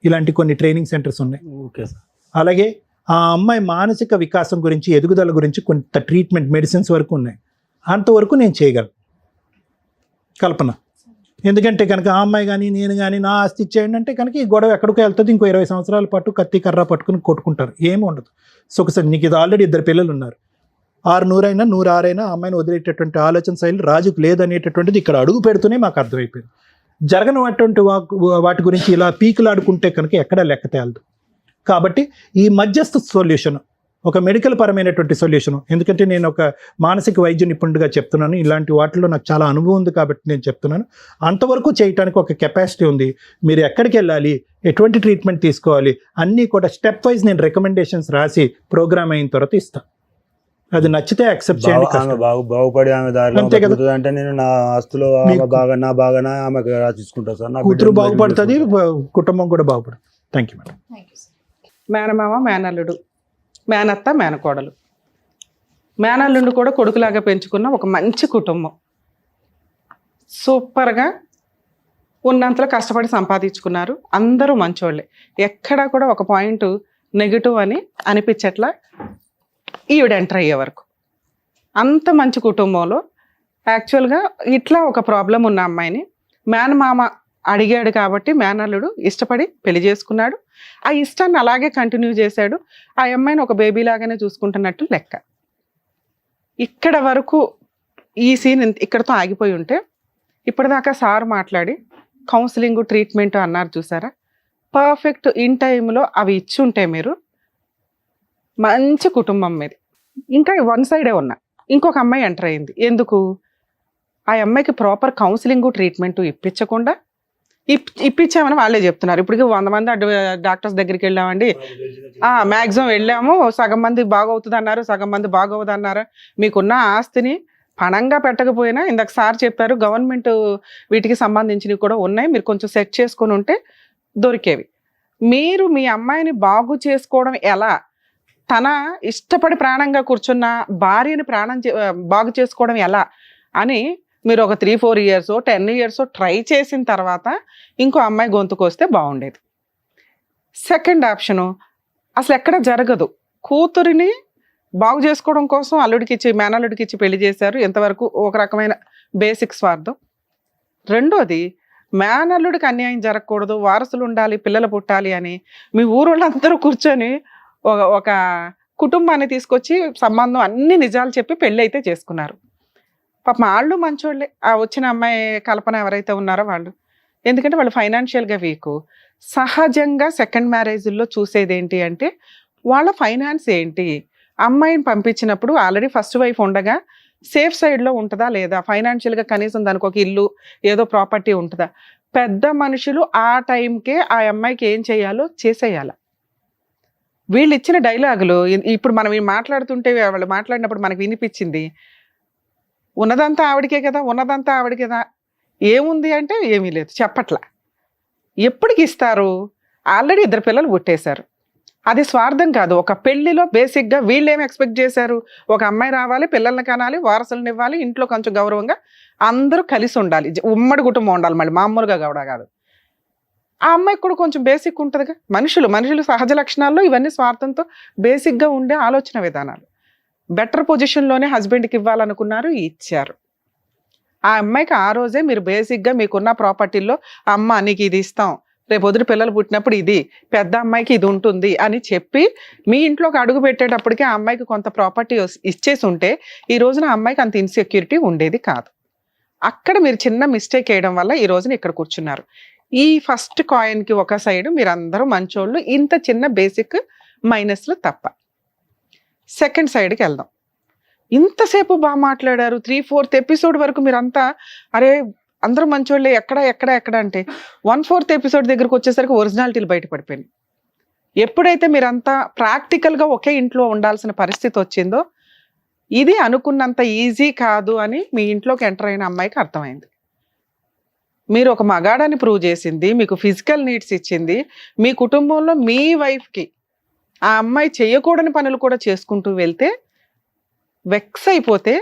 ఇలాంటి కొన్ని ట్రైనింగ్ సెంటర్స్ ఉన్నాయి. Okay sir. అలాగే ఆ అమ్మాయి మానసిక వికాసం గురించి, ఎదుగుదల గురించి కొంత ట్రీట్మెంట్, మెడిసిన్స్ వరకు ఉన్నాయి. అంతవరకు నేను చేయగలను కల్పన. ఎందుకంటే కనుక ఆ అమ్మాయి కానీ నేను కానీ నా ఆస్తి ఇచ్చేయండి అంటే కనుక ఈ గొడవ ఎక్కడికో వెళ్తుంది. ఇంకో 20 సంవత్సరాల పాటు కత్తి కర్ర పట్టుకుని కొట్టుకుంటారు, ఏమి ఉండదు. సుఖసం. నీకు ఇది ఆల్రెడీ 2 పిల్లలు ఉన్నారు, 600 అయినా 106 అయినా ఆ అమ్మాయిని వదిలేటటువంటి ఆలోచన శైలి రాజుకు లేదనేటటువంటిది ఇక్కడ అడుగు పెడుతూనే మాకు అర్థమైపోయింది. జరగనటువంటి వాటి గురించి ఇలా పీకులాడుకుంటే కనుక ఎక్కడ లెక్క తేలదు. కాబట్టి ఈ మధ్యస్థ సొల్యూషన్, ఒక మెడికల్ పరమైనటువంటి సొల్యూషన్. ఎందుకంటే నేను ఒక మానసిక వైద్య నిపుణుడిగా చెప్తున్నాను, ఇలాంటి వాటిలో నాకు చాలా అనుభవం ఉంది కాబట్టి నేను చెప్తున్నాను. అంతవరకు చేయడానికి ఒక కెపాసిటీ ఉంది. మీరు ఎక్కడికి వెళ్ళాలి, ఎటువంటి ట్రీట్మెంట్ తీసుకోవాలి అన్నీ కూడా స్టెప్ వైజ్ నేను రికమెండేషన్స్ రాసి ప్రోగ్రామ్ అయిన తర్వాత ఇస్తాను. అది నచ్చితే యాక్సెప్ట్ చేయండి. బాగుపడి ఆమె దారిలో అంతే కదా. అంటే నేను నా ఆస్తులో నా బాగా ఆమెకు రాసిచ్చుకుంటా సార్. నా కూతురు బాగుపడుతుంది, కుటుంబం కూడా బాగుపడుతుంది. Thank you madam. మేనమామ, మేనల్లుడు, మేనత్త, మేనకోడలు, మేనల్లుండు కూడా కొడుకులాగా పెంచుకున్న ఒక మంచి కుటుంబం. సూపర్గా ఉన్నంతలో కష్టపడి సంపాదించుకున్నారు. అందరూ మంచోళ్ళే, ఎక్కడా కూడా ఒక పాయింట్ నెగిటివ్ అని అనిపించట్లా ఈవిడ ఎంటర్ అయ్యే వరకు. అంత మంచి కుటుంబంలో యాక్చువల్గా ఇట్లా ఒక ప్రాబ్లం ఉన్న అమ్మాయిని మేనమామ అడిగాడు కాబట్టి మేనల్లుడు ఇష్టపడి పెళ్లి చేసుకున్నాడు. ఆ ఇష్టాన్ని అలాగే కంటిన్యూ చేశాడు. ఆ అమ్మాయిని ఒక బేబీ లాగానే చూసుకుంటున్నట్టు లెక్క. ఇక్కడ వరకు ఈ సీన్ ఇక్కడతో ఆగిపోయి ఉంటే ఇప్పటిదాకా సార్ మాట్లాడి కౌన్సిలింగ్, ట్రీట్మెంట్ అన్నారు చూసారా, పర్ఫెక్ట్ ఇన్ టైంలో అవి ఇచ్చి ఉంటే మీరు మంచి కుటుంబం మీద. ఇంకా 1 సైడే ఉన్నా ఇంకొక అమ్మాయి ఎంటర్ అయింది. ఎందుకు? ఆ అమ్మాయికి ప్రాపర్ కౌన్సిలింగ్, ట్రీట్మెంట్ ఇప్పించకుండా ఇప్పించామని వాళ్ళే చెప్తున్నారు. ఇప్పటికి 100 మంది డాక్టర్స్ దగ్గరికి వెళ్ళామండి, మ్యాక్సిమం వెళ్ళాము, సగం మంది బాగవుతుంది అన్నారు, సగం మంది బాగోవద్దు అన్నారు. మీకున్న ఆస్తిని పణంగా పెట్టకపోయినా ఇందాక సార్ చెప్పారు గవర్నమెంట్ వీటికి సంబంధించినవి కూడా ఉన్నాయి, మీరు కొంచెం సెట్ చేసుకొని ఉంటే దొరికేవి. మీరు మీ అమ్మాయిని బాగు చేసుకోవడం ఎలా? తన ఇష్టపడి ప్రాణంగా కూర్చున్న భార్యని బాగు చేసుకోవడం ఎలా అని మీరు ఒక 3-4 ఇయర్స్ 10 ఇయర్స్ ట్రై చేసిన తర్వాత ఇంకో అమ్మాయి గొంతుకు వస్తే బాగుండేది. సెకండ్ ఆప్షను అసలు ఎక్కడ జరగదు. కూతురిని బాగు చేసుకోవడం కోసం అల్లుడికి ఇచ్చి మేనల్లుడికి ఇచ్చి పెళ్లి చేశారు. ఎంతవరకు ఒక రకమైన బేసిక్ స్వార్థం. రెండోది, మేనల్లుడికి అన్యాయం జరగకూడదు, వారసులు ఉండాలి, పిల్లలు పుట్టాలి అని మీ ఊరోళ్ళందరూ కూర్చొని ఒక కుటుంబాన్ని తీసుకొచ్చి సంబంధం అన్ని నిజాలు చెప్పి పెళ్ళి అయితే చేసుకున్నారు. పాపం వాళ్ళు మంచోళ్ళే, ఆ వచ్చిన అమ్మాయి కల్పన ఎవరైతే ఉన్నారో వాళ్ళు. ఎందుకంటే వాళ్ళు ఫైనాన్షియల్గా వీక్. సహజంగా సెకండ్ మ్యారేజ్లో చూసేది ఏంటి అంటే వాళ్ళ ఫైనాన్స్ ఏంటి, అమ్మాయిని పంపించినప్పుడు ఆల్రెడీ ఫస్ట్ వైఫ్ ఉండగా సేఫ్ సైడ్లో ఉంటుందా లేదా, ఫైనాన్షియల్గా కనీసం దానికి ఒక ఇల్లు ఏదో ప్రాపర్టీ ఉంటుందా. పెద్ద మనుషులు ఆ టైంకే ఆ అమ్మాయికి ఏం చేయాలో చేసేయాలి. వీళ్ళు ఇచ్చిన డైలాగులు ఇప్పుడు మనం మాట్లాడుతుంటే వాళ్ళు మాట్లాడినప్పుడు మనకు వినిపించింది, ఉన్నదంతా ఆవిడకే కదా, ఉన్నదంతా ఆవిడకే కదా, ఏముంది అంటే ఏమీ లేదు, చెప్పట్లా. ఎప్పటికి ఇస్తారు? ఆల్రెడీ 2 పిల్లలు పుట్టేశారు. అది స్వార్థం కాదు. ఒక పెళ్లిలో బేసిక్గా వీళ్ళు ఏమి ఎక్స్పెక్ట్ చేశారు, ఒక అమ్మాయి రావాలి, పిల్లల్ని కనాలి, వారసులను ఇవ్వాలి, ఇంట్లో కొంచెం గౌరవంగా అందరూ కలిసి ఉండాలి, ఉమ్మడి కుటుంబం ఉండాలి, మళ్ళీ మామూలుగా కూడా కాదు. ఆ అమ్మాయికి కూడా కొంచెం బేసిక్ ఉంటుందిగా. మనుషులు సహజ లక్షణాల్లో ఇవన్నీ స్వార్థంతో బేసిక్గా ఉండే ఆలోచన విధానాలు. బెటర్ పొజిషన్లోనే హస్బెండ్కి ఇవ్వాలనుకున్నారు, ఇచ్చారు. ఆ అమ్మాయికి ఆ రోజే మీరు బేసిక్గా మీకున్న ప్రాపర్టీల్లో అమ్మ నీకు ఇది ఇస్తాం, రేపు వదిలి పిల్లలు పుట్టినప్పుడు ఇది, పెద్ద అమ్మాయికి ఇది ఉంటుంది అని చెప్పి మీ ఇంట్లోకి అడుగు పెట్టేటప్పటికి ఆ అమ్మాయికి కొంత ప్రాపర్టీ ఇచ్చేసి ఉంటే ఈ రోజున ఆ అమ్మాయికి అంత ఇన్సెక్యూరిటీ ఉండేది కాదు. అక్కడ మీరు చిన్న మిస్టేక్ వేయడం వల్ల ఈ రోజున ఇక్కడ కూర్చున్నారు. ఈ ఫస్ట్ కాయిన్కి ఒక సైడ్ మీరందరూ మంచోళ్ళు, ఇంత చిన్న బేసిక్ మైనస్లు తప్ప. సెకండ్ సైడ్కి వెళ్దాం. ఇంతసేపు బాగా మాట్లాడారు, 3/4 ఎపిసోడ్ వరకు మీరంతా అరే అందరూ మంచోళ్ళే, ఎక్కడ అంటే 1/4 ఎపిసోడ్ దగ్గరకు వచ్చేసరికి ఒరిజినాలిటీలు బయటపడిపోయినాయి. ఎప్పుడైతే మీరంతా ప్రాక్టికల్గా ఒకే ఇంట్లో ఉండాల్సిన పరిస్థితి వచ్చిందో ఇది అనుకున్నంత ఈజీ కాదు అని మీ ఇంట్లోకి ఎంటర్ అయిన అమ్మాయికి అర్థమైంది. మీరు ఒక మగాడని ప్రూవ్ చేసింది, మీకు ఫిజికల్ నీడ్స్ ఇచ్చింది, మీ కుటుంబంలో మీ వైఫ్కి ఆ అమ్మాయి చేయకూడని పనులు కూడా చేసుకుంటూ వెళ్తే వెక్స్ అయిపోతే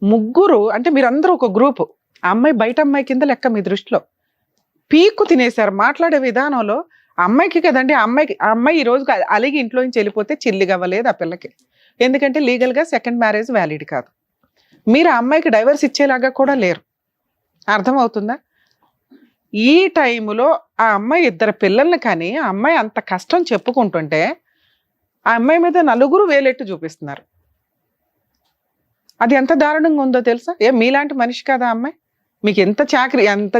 ముగ్గురు అంటే మీరందరూ ఒక గ్రూపు, ఆ అమ్మాయి బయట అమ్మాయి కింద లెక్క మీ దృష్టిలో పీక్కు తినేశారు. మాట్లాడే విధానంలో అమ్మాయికి కదండి, ఆ అమ్మాయి ఈ రోజు అలిగి ఇంట్లో నుంచి వెళ్ళిపోతే చిల్లిగా అవ్వలేదు ఆ పిల్లకి. ఎందుకంటే లీగల్గా సెకండ్ మ్యారేజ్ వ్యాలిడ్ కాదు. మీరు ఆ అమ్మాయికి డైవర్స్ ఇచ్చేలాగా కూడా లేరు. అర్థమవుతుందా? ఈ టైంలో ఆ అమ్మాయి 2 పిల్లల్ని కానీ ఆ అమ్మాయి అంత కష్టం చెప్పుకుంటుంటే ఆ అమ్మాయి మీద 4 వేలెట్టు చూపిస్తున్నారు. అది ఎంత దారుణంగా ఉందో తెలుసా? మీలాంటి మనిషి కదా అమ్మాయి? మీకు ఎంత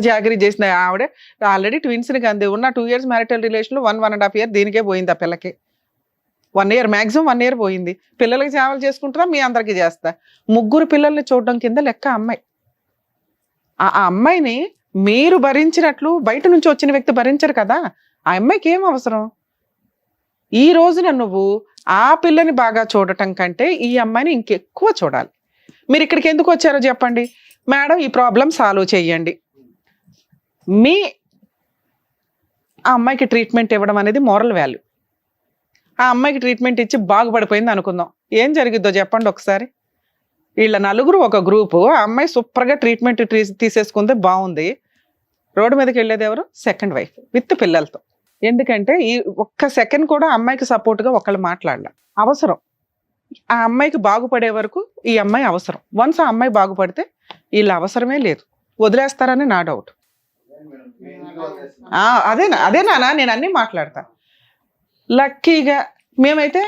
చాకరీ చేసిన ఆవిడే ఆల్రెడీ ట్విన్స్ని కంది ఉన్న 2 years మ్యారిటల్ రిలేషన్లో 1.5 year దీనికే పోయింది. ఆ పిల్లకి 1 year మ్యాక్సిమం 1 year పోయింది. పిల్లలకి సేవలు చేసుకుంటారా, మీ అందరికీ చేస్తా. 3 పిల్లల్ని చూడడం కింద లెక్క అమ్మాయి. ఆ అమ్మాయిని మీరు భరించినట్లు బయట నుంచి వచ్చిన వ్యక్తి భరించరు కదా. ఆ అమ్మాయికి ఏం అవసరం? ఈ రోజున నువ్వు ఆ పిల్లని బాగా చూడటం కంటే ఈ అమ్మాయిని ఇంకెక్కువ చూడాలి. మీరు ఇక్కడికి ఎందుకు వచ్చారో చెప్పండి. మేడం ఈ ప్రాబ్లం సాల్వ్ చేయండి. ఆ అమ్మాయికి ట్రీట్మెంట్ ఇవ్వడం అనేది మోరల్ వాల్యూ. ఆ అమ్మాయికి ట్రీట్మెంట్ ఇచ్చి బాగుపడిపోయింది అనుకుందాం, ఏం జరిగిద్దో చెప్పండి ఒకసారి. వీళ్ళ 4 ఒక గ్రూపు, ఆ అమ్మాయి సూపర్గా ట్రీట్మెంట్ తీసేసుకుంది, బాగుంది. రోడ్డు మీదకి వెళ్ళేది ఎవరు? సెకండ్ వైఫ్ విత్ పిల్లలతో. ఎందుకంటే ఈ ఒక్క సెకండ్ కూడా అమ్మాయికి సపోర్ట్గా ఒకళ్ళు మాట్లాడాల. అవసరం ఆ అమ్మాయికి బాగుపడే వరకు ఈ అమ్మాయి అవసరం. వన్స్ ఆ అమ్మాయి బాగుపడితే వీళ్ళ అవసరమే లేదు, వదిలేస్తారని నా డౌట్. అదేనా నేను అన్నీ మాట్లాడతా. లక్కీగా మేమైతే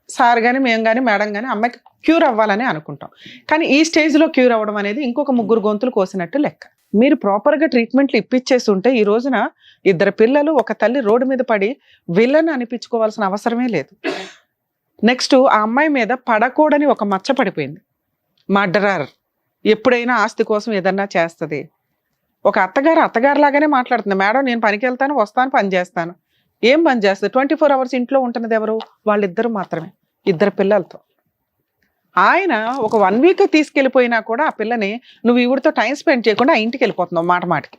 సార్ కానీ మేము కానీ మేడం కానీ అమ్మాయికి క్యూర్ అవ్వాలని అనుకుంటాం. కానీ ఈ స్టేజ్లో క్యూర్ అవ్వడం అనేది ఇంకొక 3 గొంతులు కోసినట్టు లెక్క. మీరు ప్రాపర్గా ట్రీట్మెంట్లు ఇప్పించేసి ఉంటే ఈ రోజున 2 పిల్లలు ఒక తల్లి రోడ్డు మీద పడి విలన్ అనిపించుకోవాల్సిన అవసరమే లేదు. నెక్స్ట్ ఆ అమ్మాయి మీద పడకూడని ఒక మచ్చ పడిపోయింది. మర్డరర్ ఎప్పుడైనా ఆస్తి కోసం ఏదన్నా చేస్తుంది. ఒక అత్తగారు లాగానే మాట్లాడుతుంది. మేడం నేను పనికి వెళ్తాను, వస్తాను, పని చేస్తాను. ఏం పని చేస్తుంది? 24 hours ఇంట్లో ఉంటున్నది ఎవరు? వాళ్ళిద్దరు మాత్రమే, 2 పిల్లలతో. ఆయన ఒక 1 week తీసుకెళ్ళిపోయినా కూడా ఆ పిల్లని నువ్వు ఈవిడితో టైం స్పెండ్ చేయకుండా ఆ ఇంటికి వెళ్ళిపోతున్నావు మాటకి.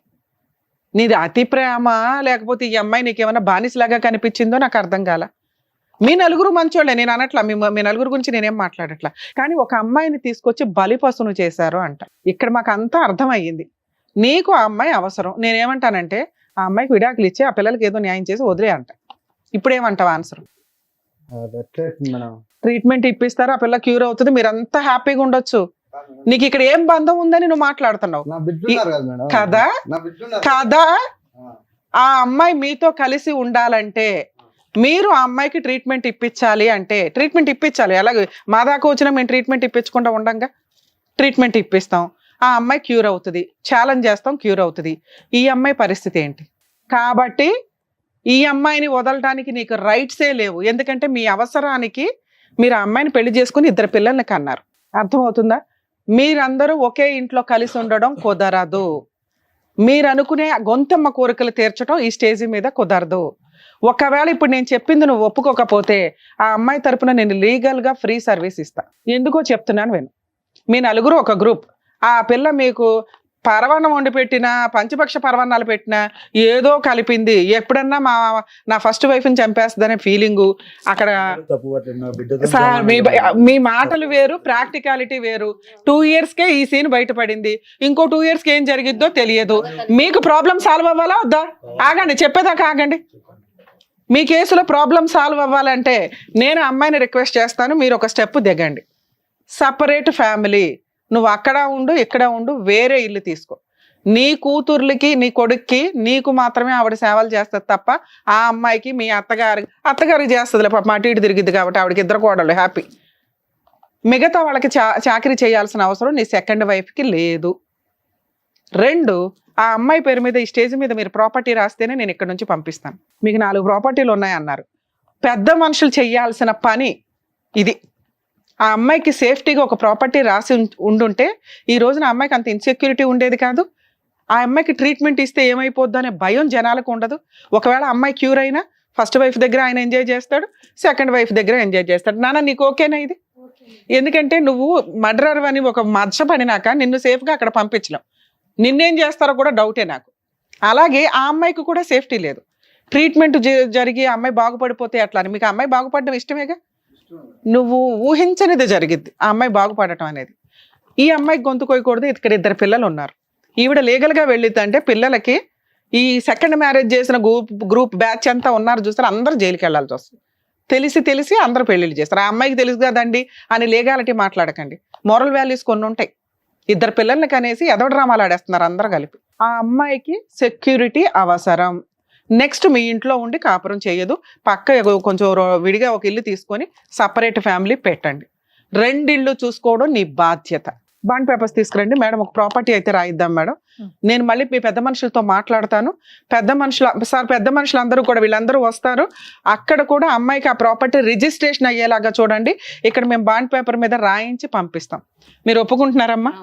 నీది అతి ప్రేమ లేకపోతే ఈ అమ్మాయి నీకేమన్నా బానిసలాగా కనిపించిందో నాకు అర్థం కాల. మీ 4 మంచోళ్ళే, నేను అనట్లా, మీ 4 గురించి నేనేం మాట్లాడట్లా. కానీ ఒక అమ్మాయిని తీసుకొచ్చి బలిపశును చేశారు అంట. ఇక్కడ మాకు అంతా అర్థమయ్యింది. నీకు ఆ అమ్మాయి అవసరం. నేనేమంటానంటే ఆ అమ్మాయికి విడాకులు ఇచ్చి ఆ పిల్లలకి ఏదో న్యాయం చేసి వదిలే అంట. ఇప్పుడేమంటావు ఆన్సర్? అది ఎట్లా మేడం? ట్రీట్మెంట్ ఇప్పిస్తారు, ఆ పిల్ల క్యూర్ అవుతుంది, మీరంతా హ్యాపీగా ఉండొచ్చు. నీకు ఇక్కడ ఏం బంధం ఉందని నువ్వు మాట్లాడుతున్నావు నా బిడ్డ ఉన్నారు కదా మేడం. కదా నా బిడ్డ ఉన్నారు. కదా. ఆ అమ్మాయి మీతో కలిసి ఉండాలంటే మీరు ఆ అమ్మాయికి ట్రీట్మెంట్ ఇప్పించాలి అంటే ట్రీట్మెంట్ ఇప్పించాలి. అలాగే మా దాకా వచ్చినా మేము ట్రీట్మెంట్ ఇప్పించకుండా ఉండంగా ట్రీట్మెంట్ ఇప్పిస్తాం, ఆ అమ్మాయి క్యూర్ అవుతుంది, ఛాలెంజ్ చేస్తాం, క్యూర్ అవుతుంది. ఈ అమ్మాయి పరిస్థితి ఏంటి? కాబట్టి ఈ అమ్మాయిని వదలడానికి నీకు రైట్సే లేవు. ఎందుకంటే మీ అవసరానికి మీరు ఆ అమ్మాయిని పెళ్లి చేసుకుని 2 పిల్లల్ని కన్నారు. అర్థమవుతుందా? మీరందరూ ఒకే ఇంట్లో కలిసి ఉండడం కుదరదు. మీరు అనుకునే గొంతమ్మ కోరికలు తీర్చడం ఈ స్టేజ్ మీద కుదరదు. ఒకవేళ ఇప్పుడు నేను చెప్పింది నువ్వు ఒప్పుకోకపోతే ఆ అమ్మాయి తరపున నేను లీగల్గా ఫ్రీ సర్వీస్ ఇస్తా. ఎందుకో చెప్తున్నాను విను. మీ నలుగురు ఒక గ్రూప్, ఆ పిల్ల మీకు పరవాన్నం వండి పెట్టినా, పంచపక్ష పరవాన్నాలు పెట్టినా ఏదో కలిపింది, ఎప్పుడన్నా నా ఫస్ట్ వైఫ్ని చంపేస్తుందనే ఫీలింగు అక్కడ. సార్ మీ మాటలు వేరు, ప్రాక్టికాలిటీ వేరు. 2 yearsకే ఈ సీన్ బయటపడింది, ఇంకో 2 yearsకి ఏం జరిగిద్దో తెలియదు. మీకు ప్రాబ్లం సాల్వ్ అవ్వాలా వద్దా? ఆగండి, చెప్పేదాకా ఆగండి. మీ కేసులో ప్రాబ్లం సాల్వ్ అవ్వాలంటే నేను అమ్మాయిని రిక్వెస్ట్ చేస్తాను, మీరు ఒక స్టెప్ దిగండి. సపరేట్ ఫ్యామిలీ, నువ్వు అక్కడ ఉండు, ఇక్కడ ఉండు, వేరే ఇల్లు తీసుకో. నీ కూతుర్లకి, నీ కొడుక్కి, నీకు మాత్రమే ఆవిడ సేవలు చేస్తుంది తప్ప ఆ అమ్మాయికి మీ అత్తగారికి చేస్తుంది. పాప అటు ఇటు తిరిగిద్ది కాబట్టి ఆవిడకి 2 కోడళ్ళు హ్యాపీ. మిగతా వాళ్ళకి చాకరీ చేయాల్సిన అవసరం నీ సెకండ్ వైఫ్కి లేదు. 2, ఆ అమ్మాయి పేరు మీద ఈ స్టేజ్ మీద మీరు ప్రాపర్టీ రాస్తేనే నేను ఇక్కడ నుంచి పంపిస్తాను. మీకు 4 ప్రాపర్టీలు ఉన్నాయన్నారు. పెద్ద మనుషులు చేయాల్సిన పని ఇది. ఆ అమ్మాయికి సేఫ్టీగా ఒక ప్రాపర్టీ రాసి ఉండుంటే ఈ రోజున ఆ అమ్మాయికి అంత ఇన్సెక్యూరిటీ ఉండేది కాదు. ఆ అమ్మాయికి ట్రీట్మెంట్ ఇస్తే ఏమైపోద్దు అనే భయం జనాలకు ఉండదు. ఒకవేళ అమ్మాయి క్యూర్ అయినా ఫస్ట్ వైఫ్ దగ్గర ఆయన ఎంజాయ్ చేస్తాడు, సెకండ్ వైఫ్ దగ్గర ఎంజాయ్ చేస్తాడు. నాన్న నీకు ఓకేనా ఇది? ఎందుకంటే నువ్వు మర్డర్ అని ఒక మచ్చ పడినాక నిన్ను సేఫ్గా అక్కడ పంపించలేం. నిన్నేం చేస్తారో కూడా డౌటే నాకు. అలాగే ఆ అమ్మాయికి కూడా సేఫ్టీ లేదు. ట్రీట్మెంట్ జరిగి ఆ అమ్మాయి బాగుపడిపోతే ఎట్లా అని. మీకు ఆ అమ్మాయి బాగుపడడం ఇష్టమేగా? నువ్వు ఊహించనిది జరిగిద్ది ఆ అమ్మాయి బాగుపడటం అనేది. ఈ అమ్మాయికి గొంతు కోయకూడదు. ఇక్కడ 2 పిల్లలు ఉన్నారు. ఈవిడ లీగల్గా వెళ్ళిద్దంటే పిల్లలకి ఈ సెకండ్ మ్యారేజ్ చేసిన గ్రూప్ బ్యాచ్ అంతా ఉన్నారు చూస్తారు, అందరూ జైలుకి వెళ్ళాల్సి వస్తుంది. తెలిసి అందరూ పెళ్ళిళ్ళు చేస్తారు. ఆ అమ్మాయికి తెలుసు కదండి అని లీగాలిటీ మాట్లాడకండి. మోరల్ వాల్యూస్ కొన్ని ఉంటాయి. 2 పిల్లల్ని కనేసి ఎదవ డ్రామాలు ఆడేస్తున్నారు అందరూ కలిపి. ఆ అమ్మాయికి సెక్యూరిటీ అవసరం. నెక్స్ట్ మీ ఇంట్లో ఉండి కాపురం చేయదు, పక్క కొంచెం విడిగా ఒక ఇల్లు తీసుకొని సపరేట్ ఫ్యామిలీ పెట్టండి. 2 ఇళ్ళు చూసుకోవడం నీ బాధ్యత. బాండ్ పేపర్స్ తీసుకురండి మేడం. ఒక ప్రాపర్టీ అయితే రాయిద్దాం మేడం. నేను మళ్ళీ మీ పెద్ద మనుషులతో మాట్లాడతాను. పెద్ద మనుషులు అందరూ కూడా వీళ్ళందరూ వస్తారు. అక్కడ కూడా అమ్మాయికి ఆ ప్రాపర్టీ రిజిస్ట్రేషన్ అయ్యేలాగా చూడండి. ఇక్కడ మేము బాండ్ పేపర్ మీద రాయించి పంపిస్తాం. మీరు ఒప్పుకుంటున్నారమ్మా?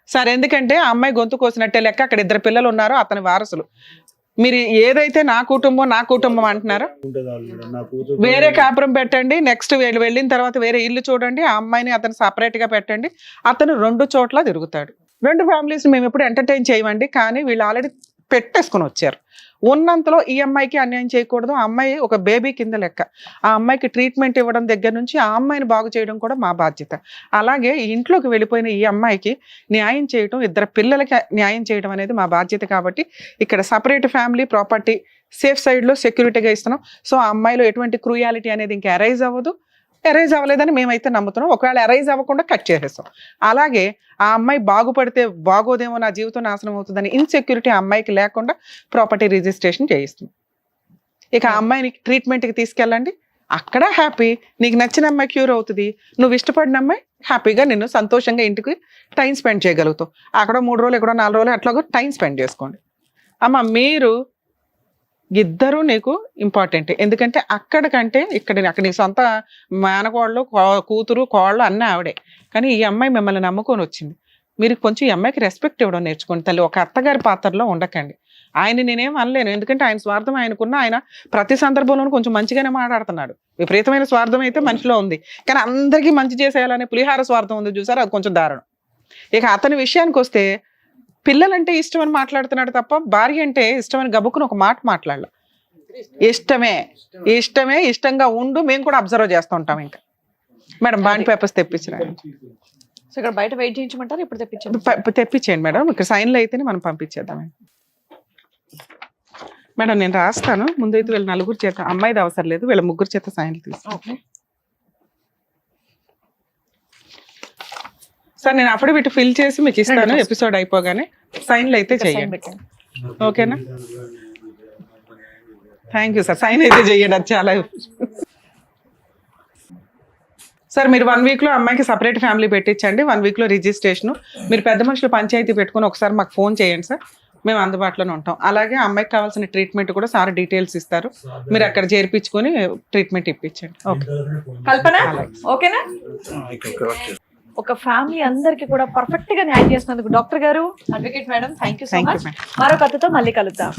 సార్, ఎందుకంటే ఆ అమ్మాయి గొంతు కోసినట్టే లెక్క. అక్కడ 2 పిల్లలు ఉన్నారు, అతని వారసులు. మీరు ఏదైతే నా కుటుంబం అంటున్నారో వేరే కాపురం పెట్టండి. నెక్స్ట్ వెళ్ళిన తర్వాత వేరే ఇల్లు చూడండి. ఆ అమ్మాయిని అతను సపరేట్ గా పెట్టండి. అతను 2 చోట్ల తిరుగుతాడు. 2 ఫ్యామిలీస్ మేము ఎప్పుడు ఎంటర్టైన్ చేయమండి. కానీ వీళ్ళు ఆల్రెడీ పెట్టేసుకుని వచ్చారు. ఉన్నంతలో ఈ అమ్మాయికి అన్యాయం చేయకూడదు. ఆ అమ్మాయి ఒక బేబీ కింద లెక్క. ఆ అమ్మాయికి ట్రీట్మెంట్ ఇవ్వడం దగ్గర నుంచి ఆ అమ్మాయిని బాగు చేయడం కూడా మా బాధ్యత. అలాగే ఇంట్లోకి వెళ్ళిపోయిన ఈ అమ్మాయికి న్యాయం చేయడం, 2 పిల్లలకి న్యాయం చేయడం అనేది మా బాధ్యత. కాబట్టి ఇక్కడ సపరేట్ ఫ్యామిలీ, ప్రాపర్టీ సేఫ్ సైడ్లో సెక్యూరిటీగా ఇస్తున్నాం. సో ఆ అమ్మాయిలో ఎటువంటి క్రూయాలిటీ అనేది ఇంకా అరైజ్ అవ్వదు. అరైజ్ అవ్వలేదని మేమైతే నమ్ముతున్నాం. ఒకవేళ అరైజ్ అవ్వకుండా కట్ చేసేస్తాం. అలాగే ఆ అమ్మాయి బాగుపడితే బాగోదేమో, నా జీవితం నాశనం అవుతుందని ఇన్సెక్యూరిటీ ఆ అమ్మాయికి లేకుండా ప్రాపర్టీ రిజిస్ట్రేషన్ చేయిస్తుంది. ఇక ఆ అమ్మాయిని ట్రీట్మెంట్కి తీసుకెళ్ళండి. అక్కడ హ్యాపీ. నీకు నచ్చిన అమ్మాయి క్యూర్ అవుతుంది. నువ్వు ఇష్టపడిన అమ్మాయి హ్యాపీగా నిన్ను సంతోషంగా ఇంటికి టైం స్పెండ్ చేయగలుగుతావు. అక్కడ 3 రోజులు, ఇక్కడ 4 రోజులు అట్లాగో టైం స్పెండ్ చేసుకోండి. అమ్మ, మీరు 2 నీకు ఇంపార్టెంట్. ఎందుకంటే అక్కడికంటే అక్కడ నీ సొంత మేనకోళ్ళు, కూతురు, కోళ్ళు అన్నీ ఆవిడే. కానీ ఈ అమ్మాయి మిమ్మల్ని నమ్ముకొని వచ్చింది. మీరు కొంచెం ఈ అమ్మాయికి రెస్పెక్ట్ ఇవ్వడం నేర్చుకోండి తల్లి. ఒక అత్తగారి పాత్రలో ఉండకండి. ఆయన నేనేం అనలేను, ఎందుకంటే ఆయన స్వార్థం ఆయనకున్న. ఆయన ప్రతి సందర్భంలోనూ కొంచెం మంచిగానే మాట్లాడుతున్నాడు. విపరీతమైన స్వార్థం అయితే మనిషిలో ఉంది. కానీ అందరికీ మంచి చేసేయాలనే పులిహార స్వార్థం ఉంది చూసారు, అది కొంచెం దారుణం. ఇక అతని విషయానికి వస్తే పిల్లలంటే ఇష్టం అని మాట్లాడుతున్నాడు తప్ప భార్య అంటే ఇష్టమని గబుక్కుని ఒక మాట మాట్లాడాల. ఇష్టంగా ఉండు. మేము కూడా అబ్జర్వ్ చేస్తూ ఉంటాం. ఇంకా మేడం బాండ్ పేపర్స్ తెప్పించిన ఇక్కడ బయట వెయిట్ చేయించమంటారు, ఇప్పుడు తెప్పించండి. తెప్పించేయండి మేడం. ఇక్కడ సైన్లు అయితేనే మనం పంపించేద్దాం. మేడం నేను రాస్తాను, ముందైతే వీళ్ళ నలుగురు చేత, అమ్మాయిది అవసరం లేదు, వీళ్ళ ముగ్గురు చేత సైన్లు తీసుకో. సార్ నేను అఫిడవిట్ ఫిల్ చేసి మీకు ఇస్తాను ఎపిసోడ్ అయిపోగానే, సైన్లు అయితే చెయ్యండి. ఓకేనా? Thank you sir. సైన్ అయితే చెయ్యండి, అది చాలా. సార్ మీరు 1 week లో అమ్మాయికి సపరేట్ ఫ్యామిలీ పెట్టించండి, 1 week లో రిజిస్ట్రేషన్. మీరు పెద్ద మనుషులు పంచాయతీ పెట్టుకుని ఒకసారి మాకు ఫోన్ చేయండి సార్, మేము అందుబాటులోనే ఉంటాం. అలాగే అమ్మాయికి కావాల్సిన ట్రీట్మెంట్ కూడా సార్ డీటెయిల్స్ ఇస్తారు, మీరు అక్కడ చేర్పించుకొని ట్రీట్మెంట్ ఇప్పించండి. ఓకే కల్పన, ఓకేనా? ఒక ఫ్యామిలీ అందరికి కూడా పర్ఫెక్ట్ గా న్యాయం చేసినందుకు డాక్టర్ గారు, advocate madam, thank you so much. మరో కథతో మళ్ళీ కలుద్దాం.